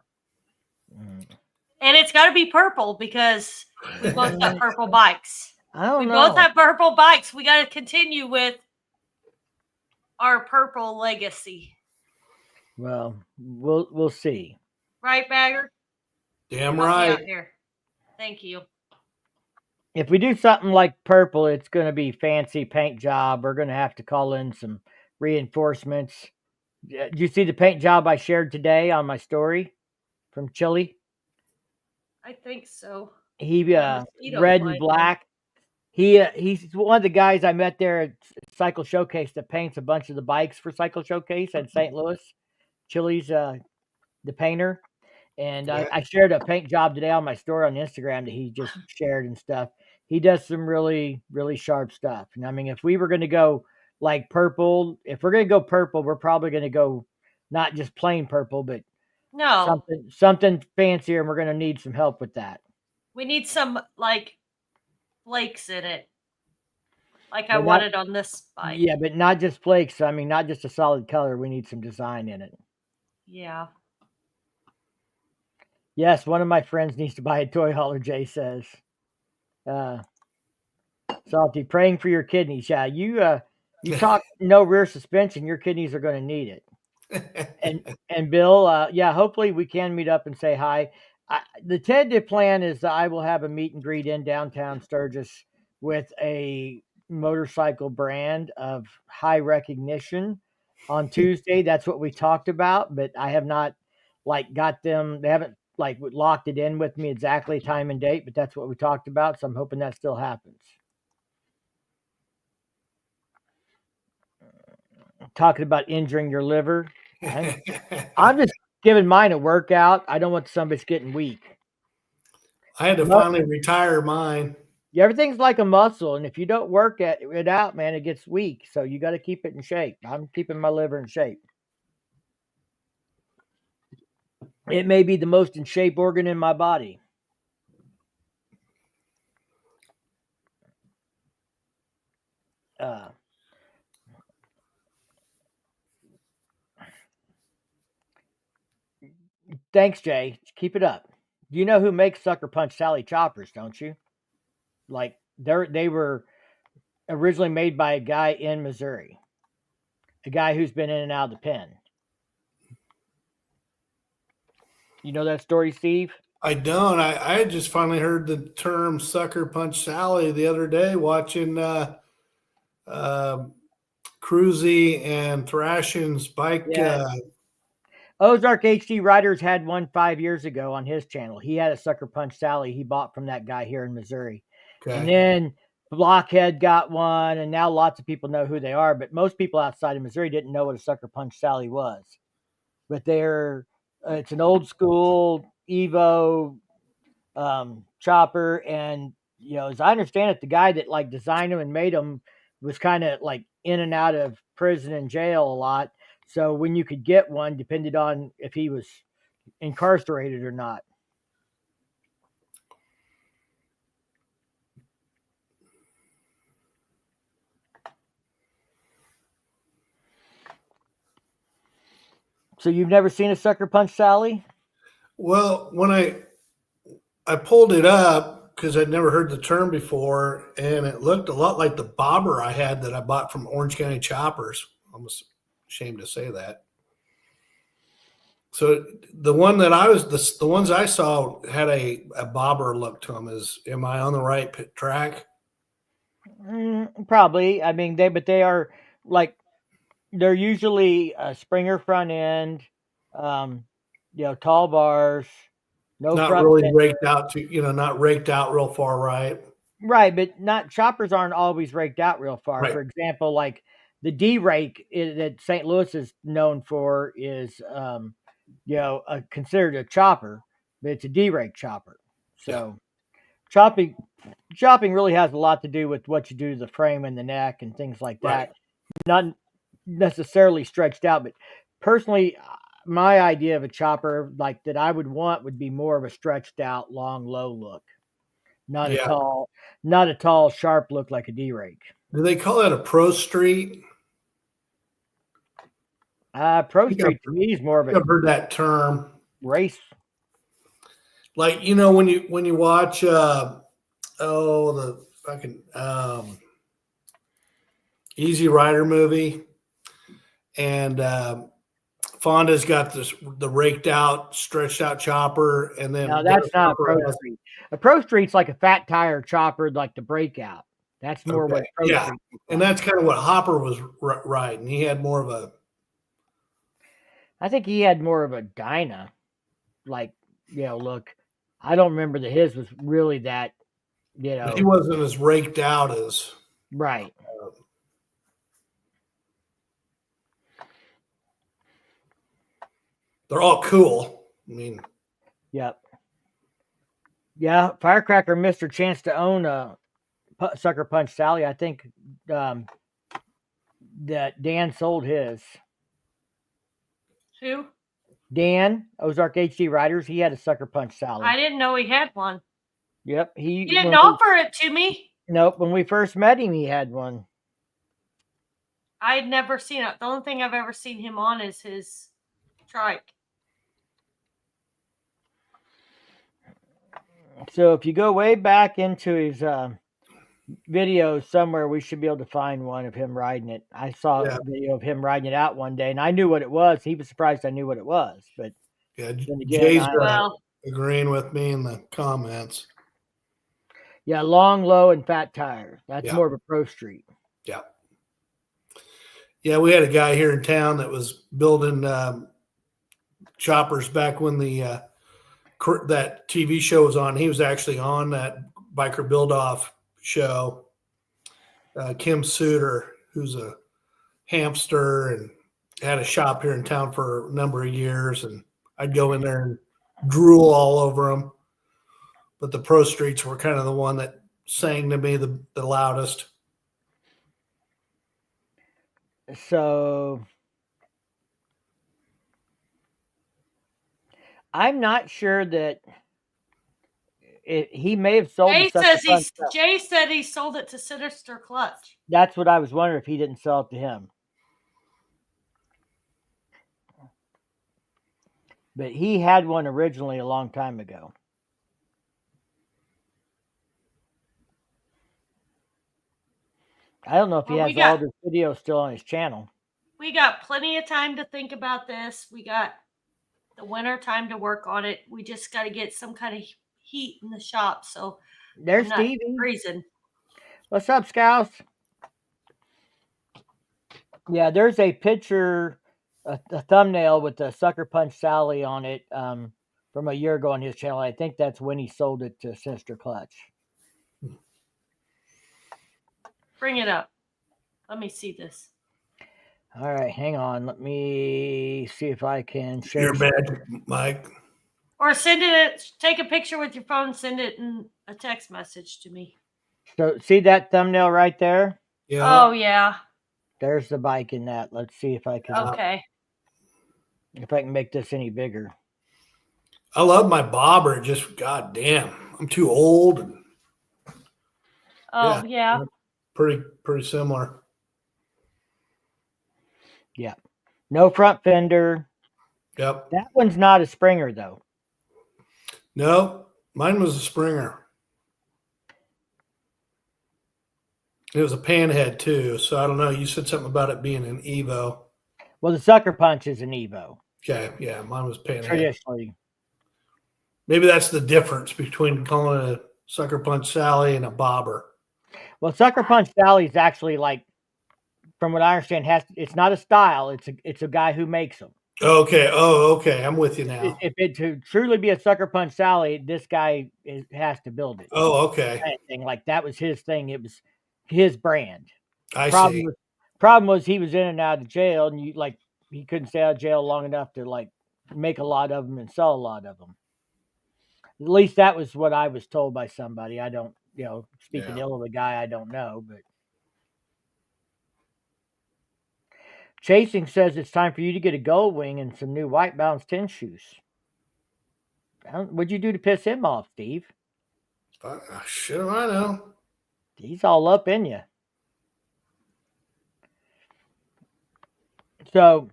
And it's got to be purple because we both got purple bikes. I don't know. We both have purple bikes. We got to continue with our purple legacy. Well, we'll see. Right, Bagger? Damn Help me right. out here. Thank you. If we do something like purple, it's going to be fancy paint job. We're going to have to call in some reinforcements. Did you see the paint job I shared today on my story from Chile? I think so. He red and black. He's one of the guys I met there at Cycle Showcase that paints a bunch of the bikes for Cycle Showcase at St. Louis. Chile's the painter. And I shared a paint job today on my story on Instagram that he just shared and stuff. He does some really, really sharp stuff. And I mean, if we were going to go like purple, if we're going to go purple, we're probably going to go not just plain purple, but something fancier. And we're going to need some help with that. We need some like flakes in it. Like I wanted on this bike. Yeah, but not just flakes. I mean, not just a solid color. We need some design in it. Yeah. Yes, one of my friends needs to buy a toy hauler, Jay says. Salty, praying for your kidneys. Yeah, you talk no rear suspension, your kidneys are going to need it. And Bill, yeah, hopefully we can meet up and say hi. The tentative plan is that I will have a meet and greet in downtown Sturgis with a motorcycle brand of high recognition on Tuesday. That's what we talked about, but I have not got them. They haven't locked it in with me exactly time and date, but that's what we talked about. So I'm hoping that still happens. Talking about injuring your liver. I'm just giving mine a workout. I don't want somebody's getting weak. I had to finally retire mine. Yeah, everything's like a muscle, and if you don't work it out, man, it gets weak. So you got to keep it in shape. I'm keeping my liver in shape. It may be the most in shape organ in my body. Thanks, Jay. Keep it up. You know who makes Sucker Punch Sally choppers, don't you? Like they were originally made by a guy in Missouri, a guy who's been in and out of the pen. You know that story, Steve? I don't. I just finally heard the term Sucker Punch Sally the other day watching Cruzy and Thrashing's bike. Yeah. Ozark HD Riders had one 5 years ago on his channel. He had a Sucker Punch Sally he bought from that guy here in Missouri. Okay. And then Blockhead got one, and now lots of people know who they are, but most people outside of Missouri didn't know what a Sucker Punch Sally was. But it's an old school Evo chopper, and as I understand it, the guy that like designed them and made them was kind of like in and out of prison and jail a lot. So when you could get one depended on if he was incarcerated or not. So you've never seen a Sucker Punch Sally? Well, when I pulled it up because I'd never heard the term before, and it looked a lot like the bobber I had that I bought from Orange County Choppers. I'm ashamed to say that. So the one that the ones I saw had a bobber look to them. Am I on the right track? Probably. I mean, they are like, they're usually a Springer front end, tall bars, not really raked out not raked out real far, right? Right, but choppers aren't always raked out real far. Right. For example, like the D rake that St. Louis is known for is, considered a chopper, but it's a D rake chopper. So chopping really has a lot to do with what you do to the frame and the neck and things like that. Right. Not necessarily stretched out, but personally, my idea of a chopper like that I would want would be more of a stretched out, long, low look. Not a tall, sharp look like a D-rake. Do they call that a Pro Street? Pro Street to me is more of a. I've heard that term. Race. Like when you watch the fucking Easy Rider movie, and Fonda's got the raked out, stretched out chopper, and then no, that's not a Pro Street. A Pro Street's like a fat tire chopper, like the breakout. That's more what Pro Street. And that's kind of what Hopper was riding. He had more of a. I think he had more of a Dyna, like look. I don't remember that his was really that. He wasn't as raked out as. Right. They're all cool. I mean. Yep. Yeah, Firecracker missed her chance to own a Sucker Punch Sally. I think that Dan sold his. Who? Dan, Ozark HD Riders. He had a Sucker Punch Sally. I didn't know he had one. Yep. He didn't offer it to me. Nope. When we first met him, he had one. I had never seen it. The only thing I've ever seen him on is his trike. So if you go way back into his videos somewhere, we should be able to find one of him riding it. I saw a video of him riding it out one day, and I knew what it was. He was surprised I knew what it was. But Jay's agreeing with me in the comments. Yeah, long, low, and fat tires. That's more of a Pro Street. Yeah. Yeah, we had a guy here in town that was building choppers back when that TV show was on. He was actually on that Biker Build-Off show. Kim Suter, who's a hamster and had a shop here in town for a number of years, and I'd go in there and drool all over him. But the Pro Streets were kind of the one that sang to me the loudest. So I'm not sure that he may have sold. Jay said he sold it to Sinister Clutch. That's what I was wondering, if he didn't sell it to him. but he had one originally a long time ago. I don't know if he has all the videos still on his channel. We got plenty of time to think about this. We got the winter time to work on it. We just got to get some kind of heat in the shop, so there's I'm not Stevie freezing. What's up, Scouts? Yeah, there's a picture, a thumbnail with the Sucker Punch Sally on it from a year ago on his channel. I think that's when he sold it to Sinister Clutch. Bring it up. Let me see this. All right, hang on. Let me see if I can share. Your magic, Mike. Or send it. Take a picture with your phone. Send it in a text message to me. So, see that thumbnail right there? Yeah. Oh yeah. There's the bike in that. Let's see if I can. Okay. If I can make this any bigger. I love my bobber. Just goddamn, I'm too old. Oh yeah. Pretty similar. Yeah. No front fender. Yep. That one's not a Springer though. No, mine was a Springer. It was a panhead too, so I don't know. You said something about it being an Evo. Well, the Sucker Punch is an Evo. Okay, yeah, mine was panhead. Traditionally. Maybe that's the difference between calling it a Sucker Punch Sally and a bobber. Well, Sucker Punch Sally is actually like, from what I understand, it's not a style. It's a guy who makes them. Okay. Oh, okay. I'm with you now. If it to truly be a Sucker Punch Sally, this guy has to build it. Oh, okay. Like that was his thing. It was his brand. Problem was he was in and out of jail, and he couldn't stay out of jail long enough to like make a lot of them and sell a lot of them. At least that was what I was told by somebody. I don't, speaking ill of the guy, I don't know, but. Chasing says it's time for you to get a gold wing and some new white balance tennis shoes. What'd you do to piss him off, Steve? Shit, I know. He's all up in you. So,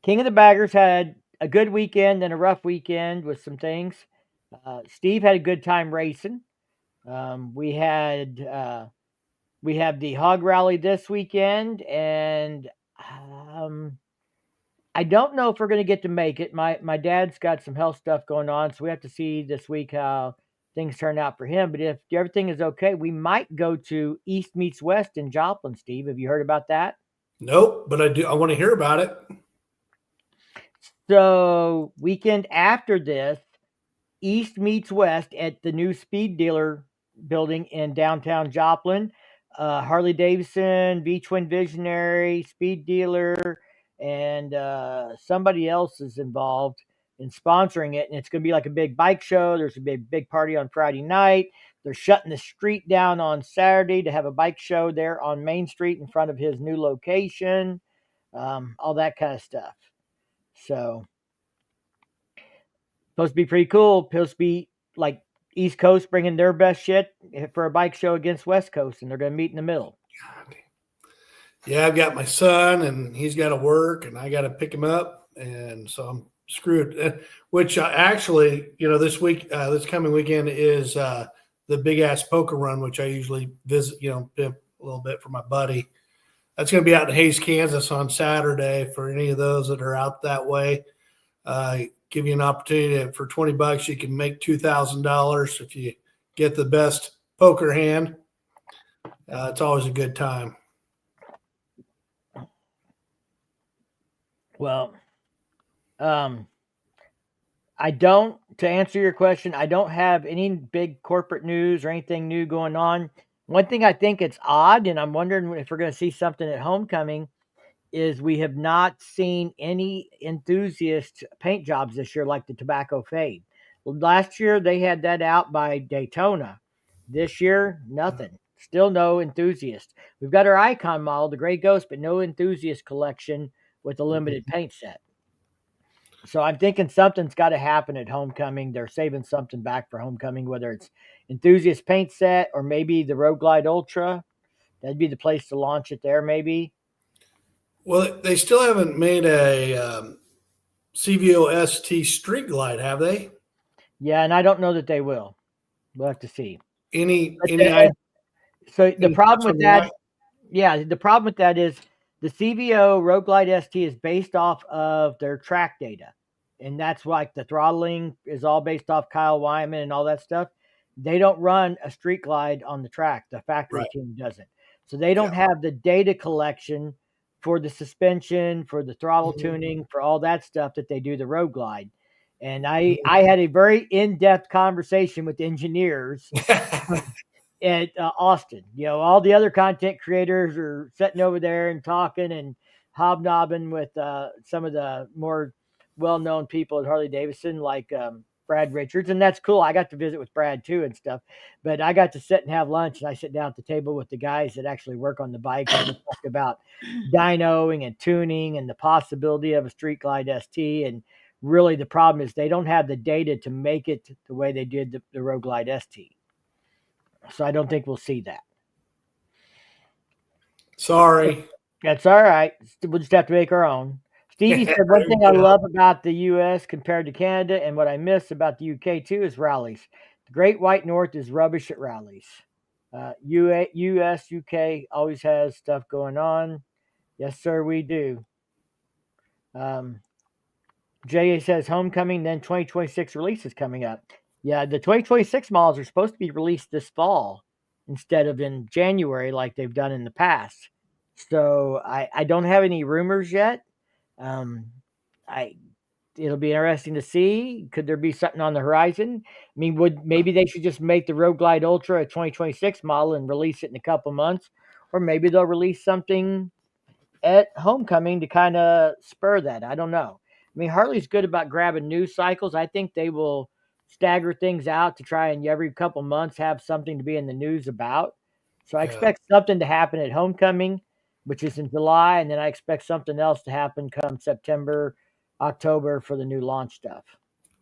King of the Baggers had a good weekend and a rough weekend with some things. Steve had a good time racing. We have the hog rally this weekend, and I don't know if we're going to get to make it. My dad's got some health stuff going on, so we have to see this week how things turn out for him. But if everything is okay, we might go to East Meets West in Joplin, Steve. Have you heard about that? Nope, but I want to hear about it. So weekend after this, East Meets West at the new Speed Dealer building in downtown Joplin. Harley Davidson, V-Twin Visionary, Speed Dealer, and somebody else is involved in sponsoring it. And it's going to be like a big bike show. There's a big party on Friday night. They're shutting the street down on Saturday to have a bike show there on Main Street in front of his new location. All that kind of stuff. So, supposed to be pretty cool. Supposed to be like East Coast bringing their best shit for a bike show against West Coast, and they're going to meet in the middle. Yeah, I've got my son, and he's got to work, and I got to pick him up, and so I'm screwed. Which actually, this coming weekend is the Big Ass Poker Run, which I usually visit, a little bit for my buddy. That's going to be out in Hayes, Kansas on Saturday for any of those that are out that way. Give you an opportunity for $20. You can make $2,000 if you get the best poker hand. It's always a good time. Well, to answer your question, I don't have any big corporate news or anything new going on. One thing I think it's odd, and I'm wondering if we're going to see something at homecoming, is we have not seen any enthusiast paint jobs this year like the Tobacco Fade. Last year, they had that out by Daytona. This year, nothing. Still no enthusiast. We've got our icon model, the Gray Ghost, but no enthusiast collection with a limited paint set. So I'm thinking something's got to happen at homecoming. They're saving something back for homecoming, whether it's enthusiast paint set or maybe the Road Glide Ultra. That'd be the place to launch it there, maybe. Well, they still haven't made a CVO ST Street Glide, have they? Yeah, and I don't know that they will. We'll have to see. Any So the any problem thoughts with on that, why? yeah, the problem with that is the CVO Road Glide ST is based off of their track data. And that's like the throttling is all based off Kyle Wyman and all that stuff. They don't run a street glide on the track. The factory Right. team doesn't. So they don't Yeah. have the data collection for the suspension, for the throttle Mhm. tuning, for all that stuff that they do the road glide. And I had a very in-depth conversation with engineers at Austin. You know, all the other content creators are sitting over there and talking and hobnobbing with some of the more well-known people at Harley Davidson, like Brad Richards, and that's cool. I got to visit with Brad too and stuff. But I got to sit and have lunch, and I sit down at the table with the guys that actually work on the bikes, and we talked about dynoing and tuning and the possibility of a Street Glide ST. And really, the problem is they don't have the data to make it the way they did the Road Glide ST. So I don't think we'll see that. Sorry. That's all right. We'll just have to make our own. Stevie said one thing I love about the U.S. compared to Canada, and what I miss about the U.K. too, is rallies. The Great White North is rubbish at rallies. U.S., U.K. always has stuff going on. Yes, sir, we do. J.A. says homecoming, then 2026 release is coming up. Yeah, the 2026 models are supposed to be released this fall instead of in January like they've done in the past. So I don't have any rumors yet. I It'll be interesting to see. Could there be something on the horizon? I mean, maybe they should just make the Road Glide Ultra a 2026 model and release it in a couple months, or maybe they'll release something at homecoming to kind of spur that. I don't know. I mean, Harley's good about grabbing news cycles. I think they will stagger things out to try and every couple months have something to be in the news about. So I expect something to happen at homecoming, which is in July, and then I expect something else to happen come September, October for the new launch stuff.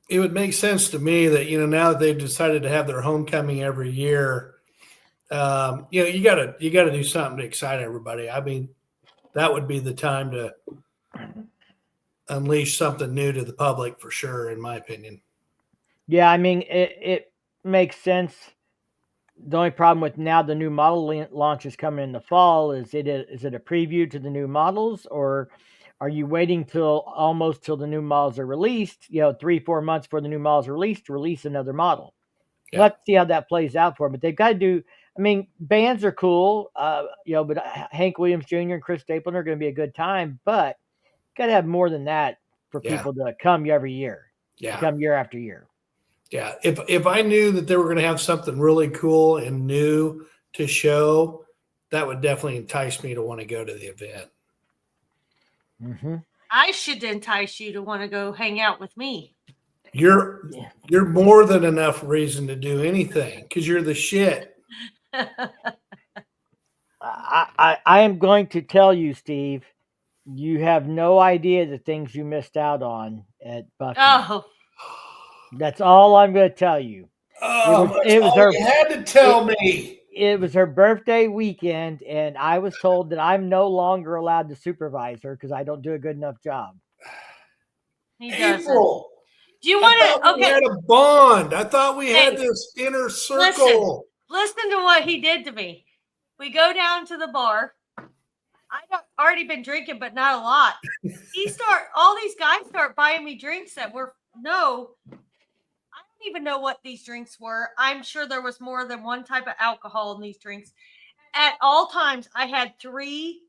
It would make sense to me that, now that they've decided to have their homecoming every year, you gotta do something to excite everybody. I mean, that would be the time to unleash something new to the public for sure, in my opinion. Yeah, I mean, it makes sense. The only problem with now the new model launch is coming in the fall is it a preview to the new models, or are you waiting till almost till the new models are released, 3-4 months before the new models are released to release another model? Yeah. Let's see how that plays out for them. But they've got to do, I mean, bands are cool, but Hank Williams Jr. and Chris Stapleton are going to be a good time, but got to have more than that for people to come every year. Yeah. Come year after year. Yeah. If I knew that they were going to have something really cool and new to show, that would definitely entice me to want to go to the event. Mm-hmm. I should entice you to want to go hang out with me. You're more than enough reason to do anything because you're the shit. I am going to tell you, Steve, you have no idea the things you missed out on at Bucky. Oh. That's all I'm going to tell you. Oh, it was her. You had to tell me. It was her birthday weekend, and I was told that I'm no longer allowed to supervise her because I don't do a good enough job. April, do you want to? Okay, we had a bond. I thought we had this inner circle. Listen to what he did to me. We go down to the bar. I've already been drinking, but not a lot. All these guys start buying me drinks that were I don't even know what these drinks were. I'm sure there was more than one type of alcohol in these drinks. At all times, I had 3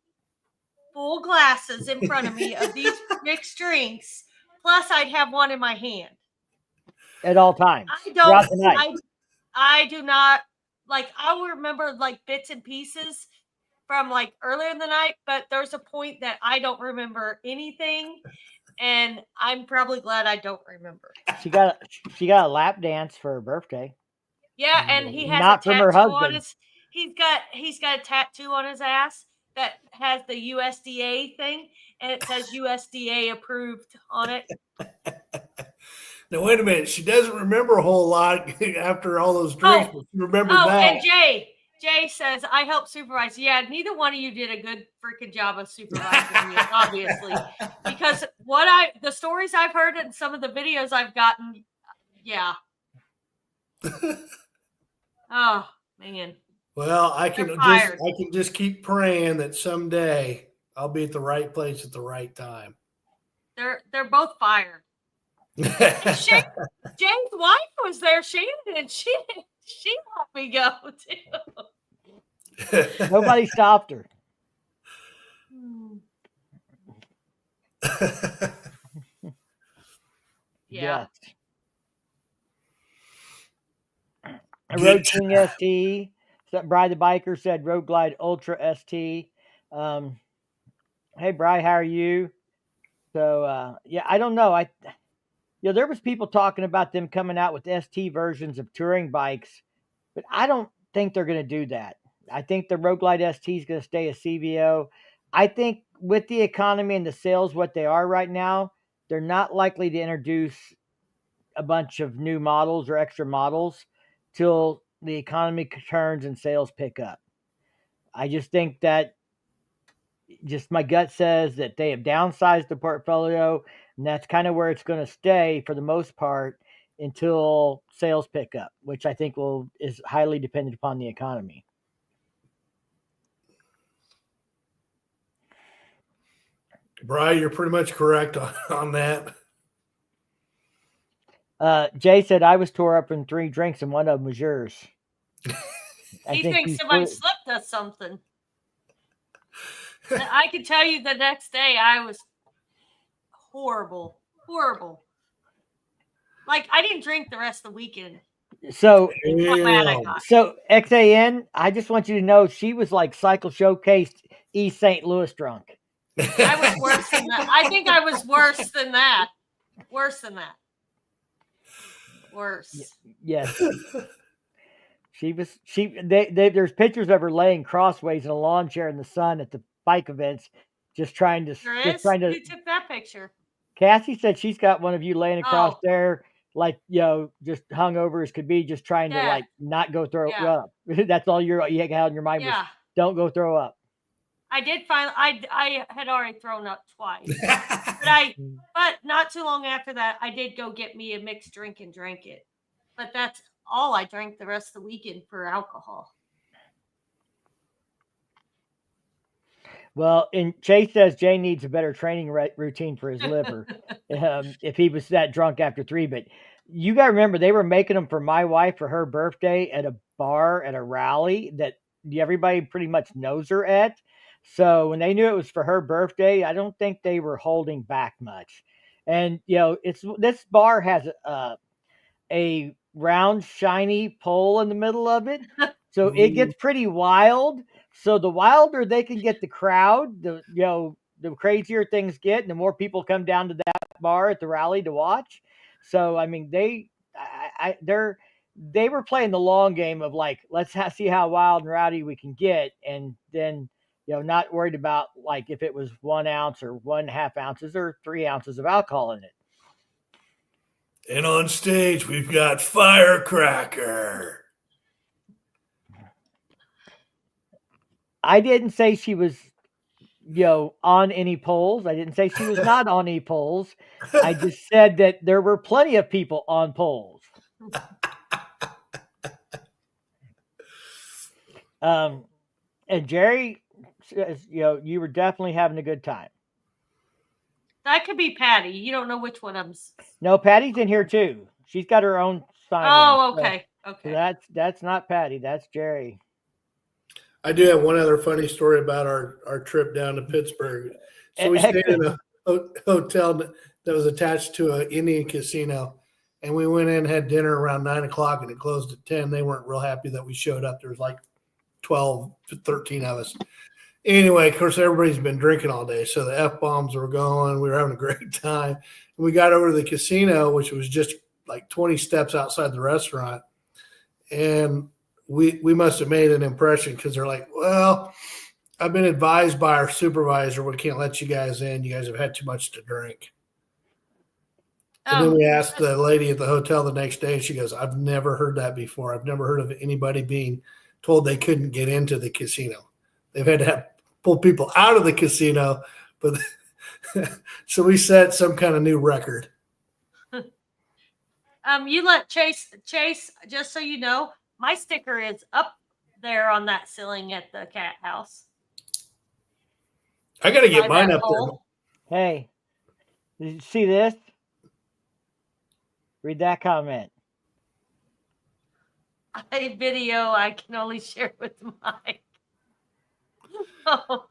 full glasses in front of me of these mixed drinks. Plus, I'd have one in my hand. At all times. I do not, I will remember bits and pieces from earlier in the night, but there's a point that I don't remember anything. And I'm probably glad I don't remember. She got a lap dance for her birthday. Yeah, and he has not a from her tattoo husband. on his. He's got a tattoo on his ass that has the USDA thing, and it says USDA approved on it. Now wait a minute. She doesn't remember a whole lot after all those drinks. But she remembered that. And Jay says, I help supervise. Yeah, neither one of you did a good freaking job of supervising me, obviously. Because the stories I've heard and some of the videos I've gotten, yeah. Oh, man. Well, I can just keep praying that someday I'll be at the right place at the right time. They're both fired. Jay's wife was there, Shannon, and she let me go too. Nobody stopped her. Yeah. Road King ST. Bri the Biker said Road Glide Ultra ST. Hey, Bri, how are you? So, yeah, I don't know. There was people talking about them coming out with ST versions of touring bikes, but I don't think they're going to do that. I think the Road Glide ST is going to stay a CVO. I think with the economy and the sales, what they are right now, they're not likely to introduce a bunch of new models or extra models till the economy turns and sales pick up. I just think that my gut says that they have downsized the portfolio, and that's kind of where it's going to stay for the most part until sales pick up, which I think is highly dependent upon the economy. Bri, you're pretty much correct on that. Jay said I was tore up from 3 drinks and one of them was yours. He thinks somebody slipped us something. I can tell you the next day I was horrible. Like I didn't drink the rest of the weekend. So, I so XAN, I just want you to know she was like Cycle Showcase East St. Louis drunk. I was worse than that. I think I was worse than that. Worse. Yes. There's pictures of her laying crossways in a lawn chair in the sun at the bike events, just trying to. Who took that picture? Cassie said she's got one of you laying across there, like just hung over as could be, just trying to like not go throw up. That's all you had in your mind was don't go throw up. I did find I had already thrown up twice, but not too long after that, I did go get me a mixed drink and drank it. But that's all I drank the rest of the weekend for alcohol. Well, and Chase says Jay needs a better training routine for his liver if he was that drunk after 3. But you got to remember, they were making them for my wife for her birthday at a bar at a rally that everybody pretty much knows her at. So when they knew it was for her birthday, I don't think they were holding back much. And, this bar has a round, shiny pole in the middle of it. So it gets pretty wild. So the wilder they can get the crowd, the crazier things get, and the more people come down to that bar at the rally to watch. So, I mean, they were playing the long game of like, let's see how wild and rowdy we can get. And then, not worried about like if it was 1 ounce or 1.5 ounces or 3 ounces of alcohol in it. And on stage, we've got Firecracker. I didn't say she was, on any polls. I didn't say she was not on any polls. I just said that there were plenty of people on polls. And Jerry says, you were definitely having a good time. That could be Patty. You don't know which one of them. No, Patty's in here too. She's got her own sign. Oh, okay. Okay. So that's not Patty. That's Jerry. I do have one other funny story about our trip down to Pittsburgh. So we stayed in a hotel that was attached to an Indian casino, and we went in and had dinner around 9:00, and it closed at 10. They weren't real happy that we showed up. There was like 12 to 13 of us. Anyway, of course, everybody's been drinking all day, so the F-bombs were going. We were having a great time. And we got over to the casino, which was just like 20 steps outside the restaurant, and we must have made an impression because they're like, well, I've been advised by our supervisor we can't let you guys in. You guys have had too much to drink. And then we asked the lady at the hotel the next day, and she goes, I've never heard that before. I've never heard of anybody being told they couldn't get into the casino. They've had to pull people out of the casino, but so we set some kind of new record. You let Chase, just so you know, my sticker is up there on that ceiling at the cat house. I got to get mine up there. Hey, did you see this? Read that comment. A video I can only share with Mike. Oh,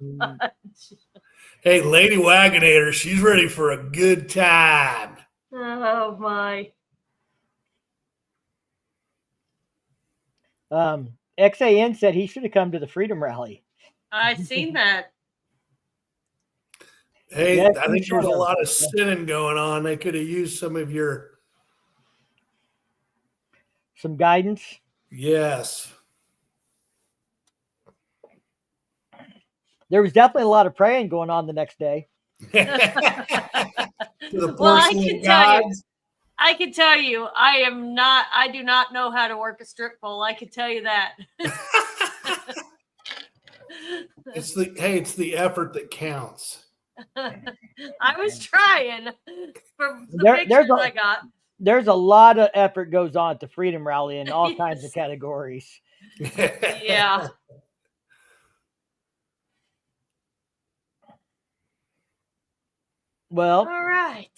hey, Lady Wagonator, she's ready for a good time. Oh my. XAN said he should have come to the Freedom Rally. I seen that. Hey, yes, I think there's a lot of sinning going on. They could have used some of your guidance. Yes. There was definitely a lot of praying going on the next day. Well, I can tell you, I do not know how to work a strip pole. I can tell you that. It's the effort that counts. I was trying from the pictures I got. There's a lot of effort goes on at the Freedom Rally in all kinds of categories. Yeah. Well, all right.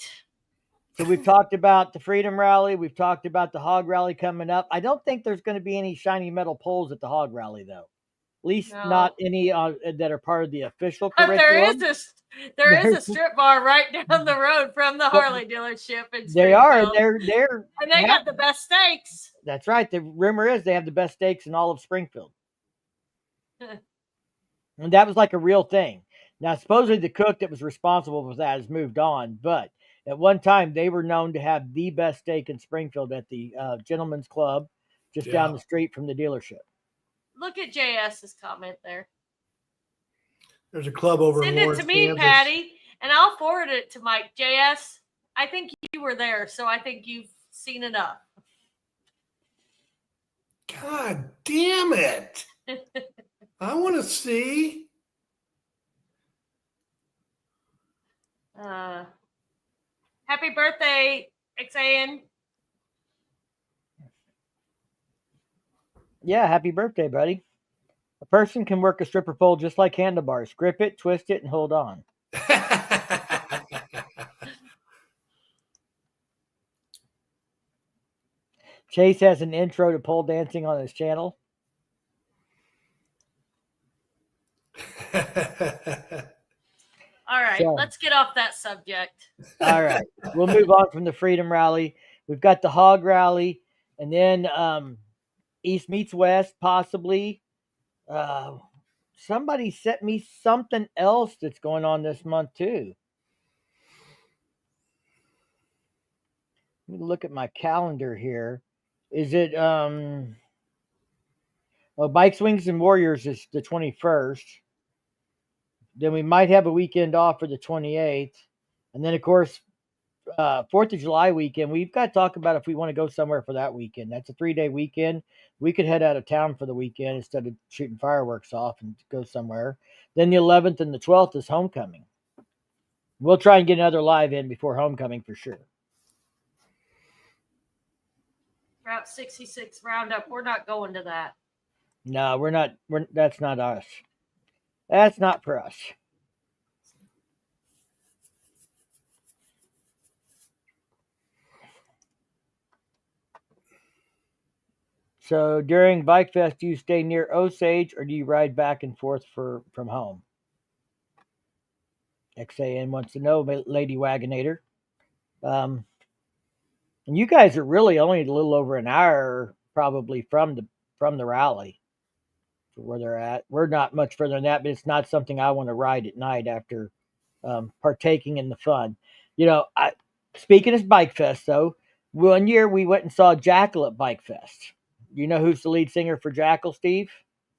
So we've talked about the Freedom Rally. We've talked about the Hog Rally coming up. I don't think there's going to be any shiny metal poles at the Hog Rally, though. At least not any that are part of the official curriculum. There is a strip bar right down the road from the Harley dealership in Springfield. They are. And they got the best steaks. That's right. The rumor is they have the best steaks in all of Springfield. And that was like a real thing. Now, supposedly the cook that was responsible for that has moved on, but at one time they were known to have the best steak in Springfield at the Gentleman's Club, just down the street from the dealership. Look at JS's comment there. There's a club over in Lawrence, Send it to me, Kansas. Patty, and I'll forward it to Mike. JS, I think you were there, so I think you've seen enough. God damn it. I want to see. Happy birthday, XAN. Yeah, happy birthday, buddy. A person can work a stripper pole just like handlebars. Grip it, twist it, and hold on. Chase has an intro to pole dancing on his channel. All right, let's get off that subject. All right, we'll move on from the Freedom Rally. We've got the Hog Rally, and then East meets West, possibly. Somebody sent me something else that's going on this month, too. Let me look at my calendar here. Is it Bike Swings and Warriors is the 21st. Then we might have a weekend off for the 28th. And then, of course, 4th of July weekend, we've got to talk about if we want to go somewhere for that weekend. That's a 3-day weekend. We could head out of town for the weekend instead of shooting fireworks off and go somewhere. Then the 11th and the 12th is homecoming. We'll try and get another live in before homecoming for sure. Route 66 Roundup. We're not going to that. No, we're not. That's not us. That's not for us. So during Bike Fest, do you stay near Osage or do you ride back and forth from home? XAN wants to know, Lady Wagonator. And you guys are really only a little over an hour probably from the rally to where they're at. We're not much further than that, but it's not something I want to ride at night after partaking in the fun. You know, speaking of Bike Fest, though, one year we went and saw Jackal at Bike Fest. You know who's the lead singer for Jackal, Steve?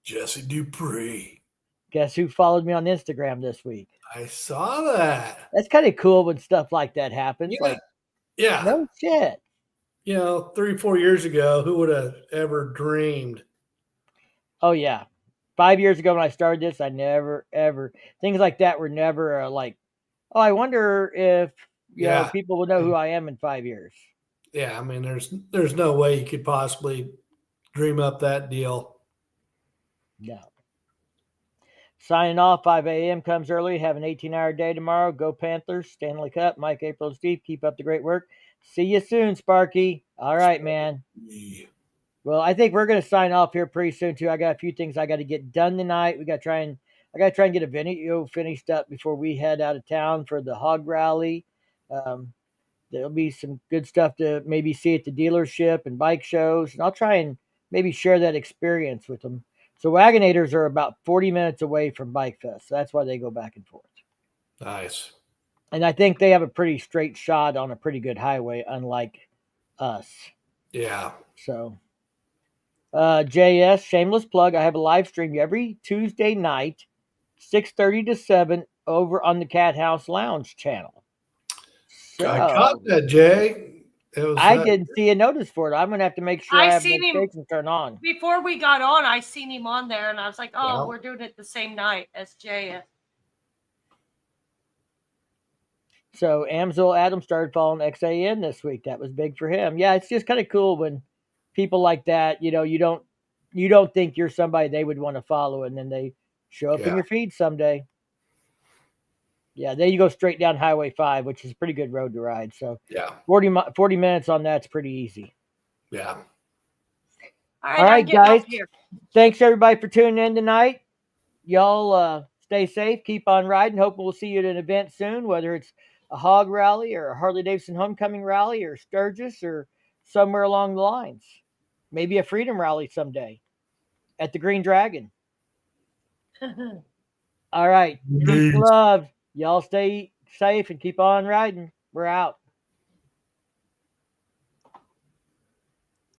Jesse Dupree. Guess who followed me on Instagram this week? I saw that. That's kind of cool when stuff like that happens. Yeah. Yeah. No shit. You know, 3-4 years ago, who would have ever dreamed? Oh yeah. 5 years ago when I started this, I never ever things like that were never like, oh, I wonder if Yeah. people will know who I am in 5 years. Yeah. I mean, there's no way you could possibly dream up that deal. No. Signing off. 5 a.m. comes early. Have an 18-hour day tomorrow. Go Panthers. Stanley Cup. Mike, April, and Steve. Keep up the great work. See you soon, Sparky. All right, man. Well, I think we're going to sign off here pretty soon too. I got a few things I got to get done tonight. I got to try and get a video finished up before we head out of town for the hog rally. There'll be some good stuff to maybe see at the dealership and bike shows, and I'll try and maybe share that experience with them. So Wagonators are about 40 minutes away from Bike Fest, so that's why they go back and forth. Nice. And I think they have a pretty straight shot on a pretty good highway, unlike us. Yeah. So, JS, shameless plug. I have a live stream every Tuesday night, 6:30 to 7, over on the Cat House Lounge channel. So, I caught that, Jay. I didn't see a notice for it. I'm gonna have to make sure I have seen him notifications turned on. Before we got on, I seen him on there, and I was like, "Oh, Yeah. we're doing it the same night as JS." So Amzil Adam started following XAN this week. That was big for him. Yeah, it's just kind of cool when people like that, you don't think you're somebody they would want to follow, and then they show up in your feed someday. Yeah, there you go straight down Highway 5, which is a pretty good road to ride. So yeah, 40 minutes on that's pretty easy. Yeah. All right, guys. Thanks everybody for tuning in tonight. Y'all stay safe, keep on riding. Hope we'll see you at an event soon, whether it's a hog rally or a Harley Davidson homecoming rally or Sturgis or somewhere along the lines. Maybe a freedom rally someday at the Green Dragon. All right. Peace, love. Y'all stay safe and keep on riding. We're out.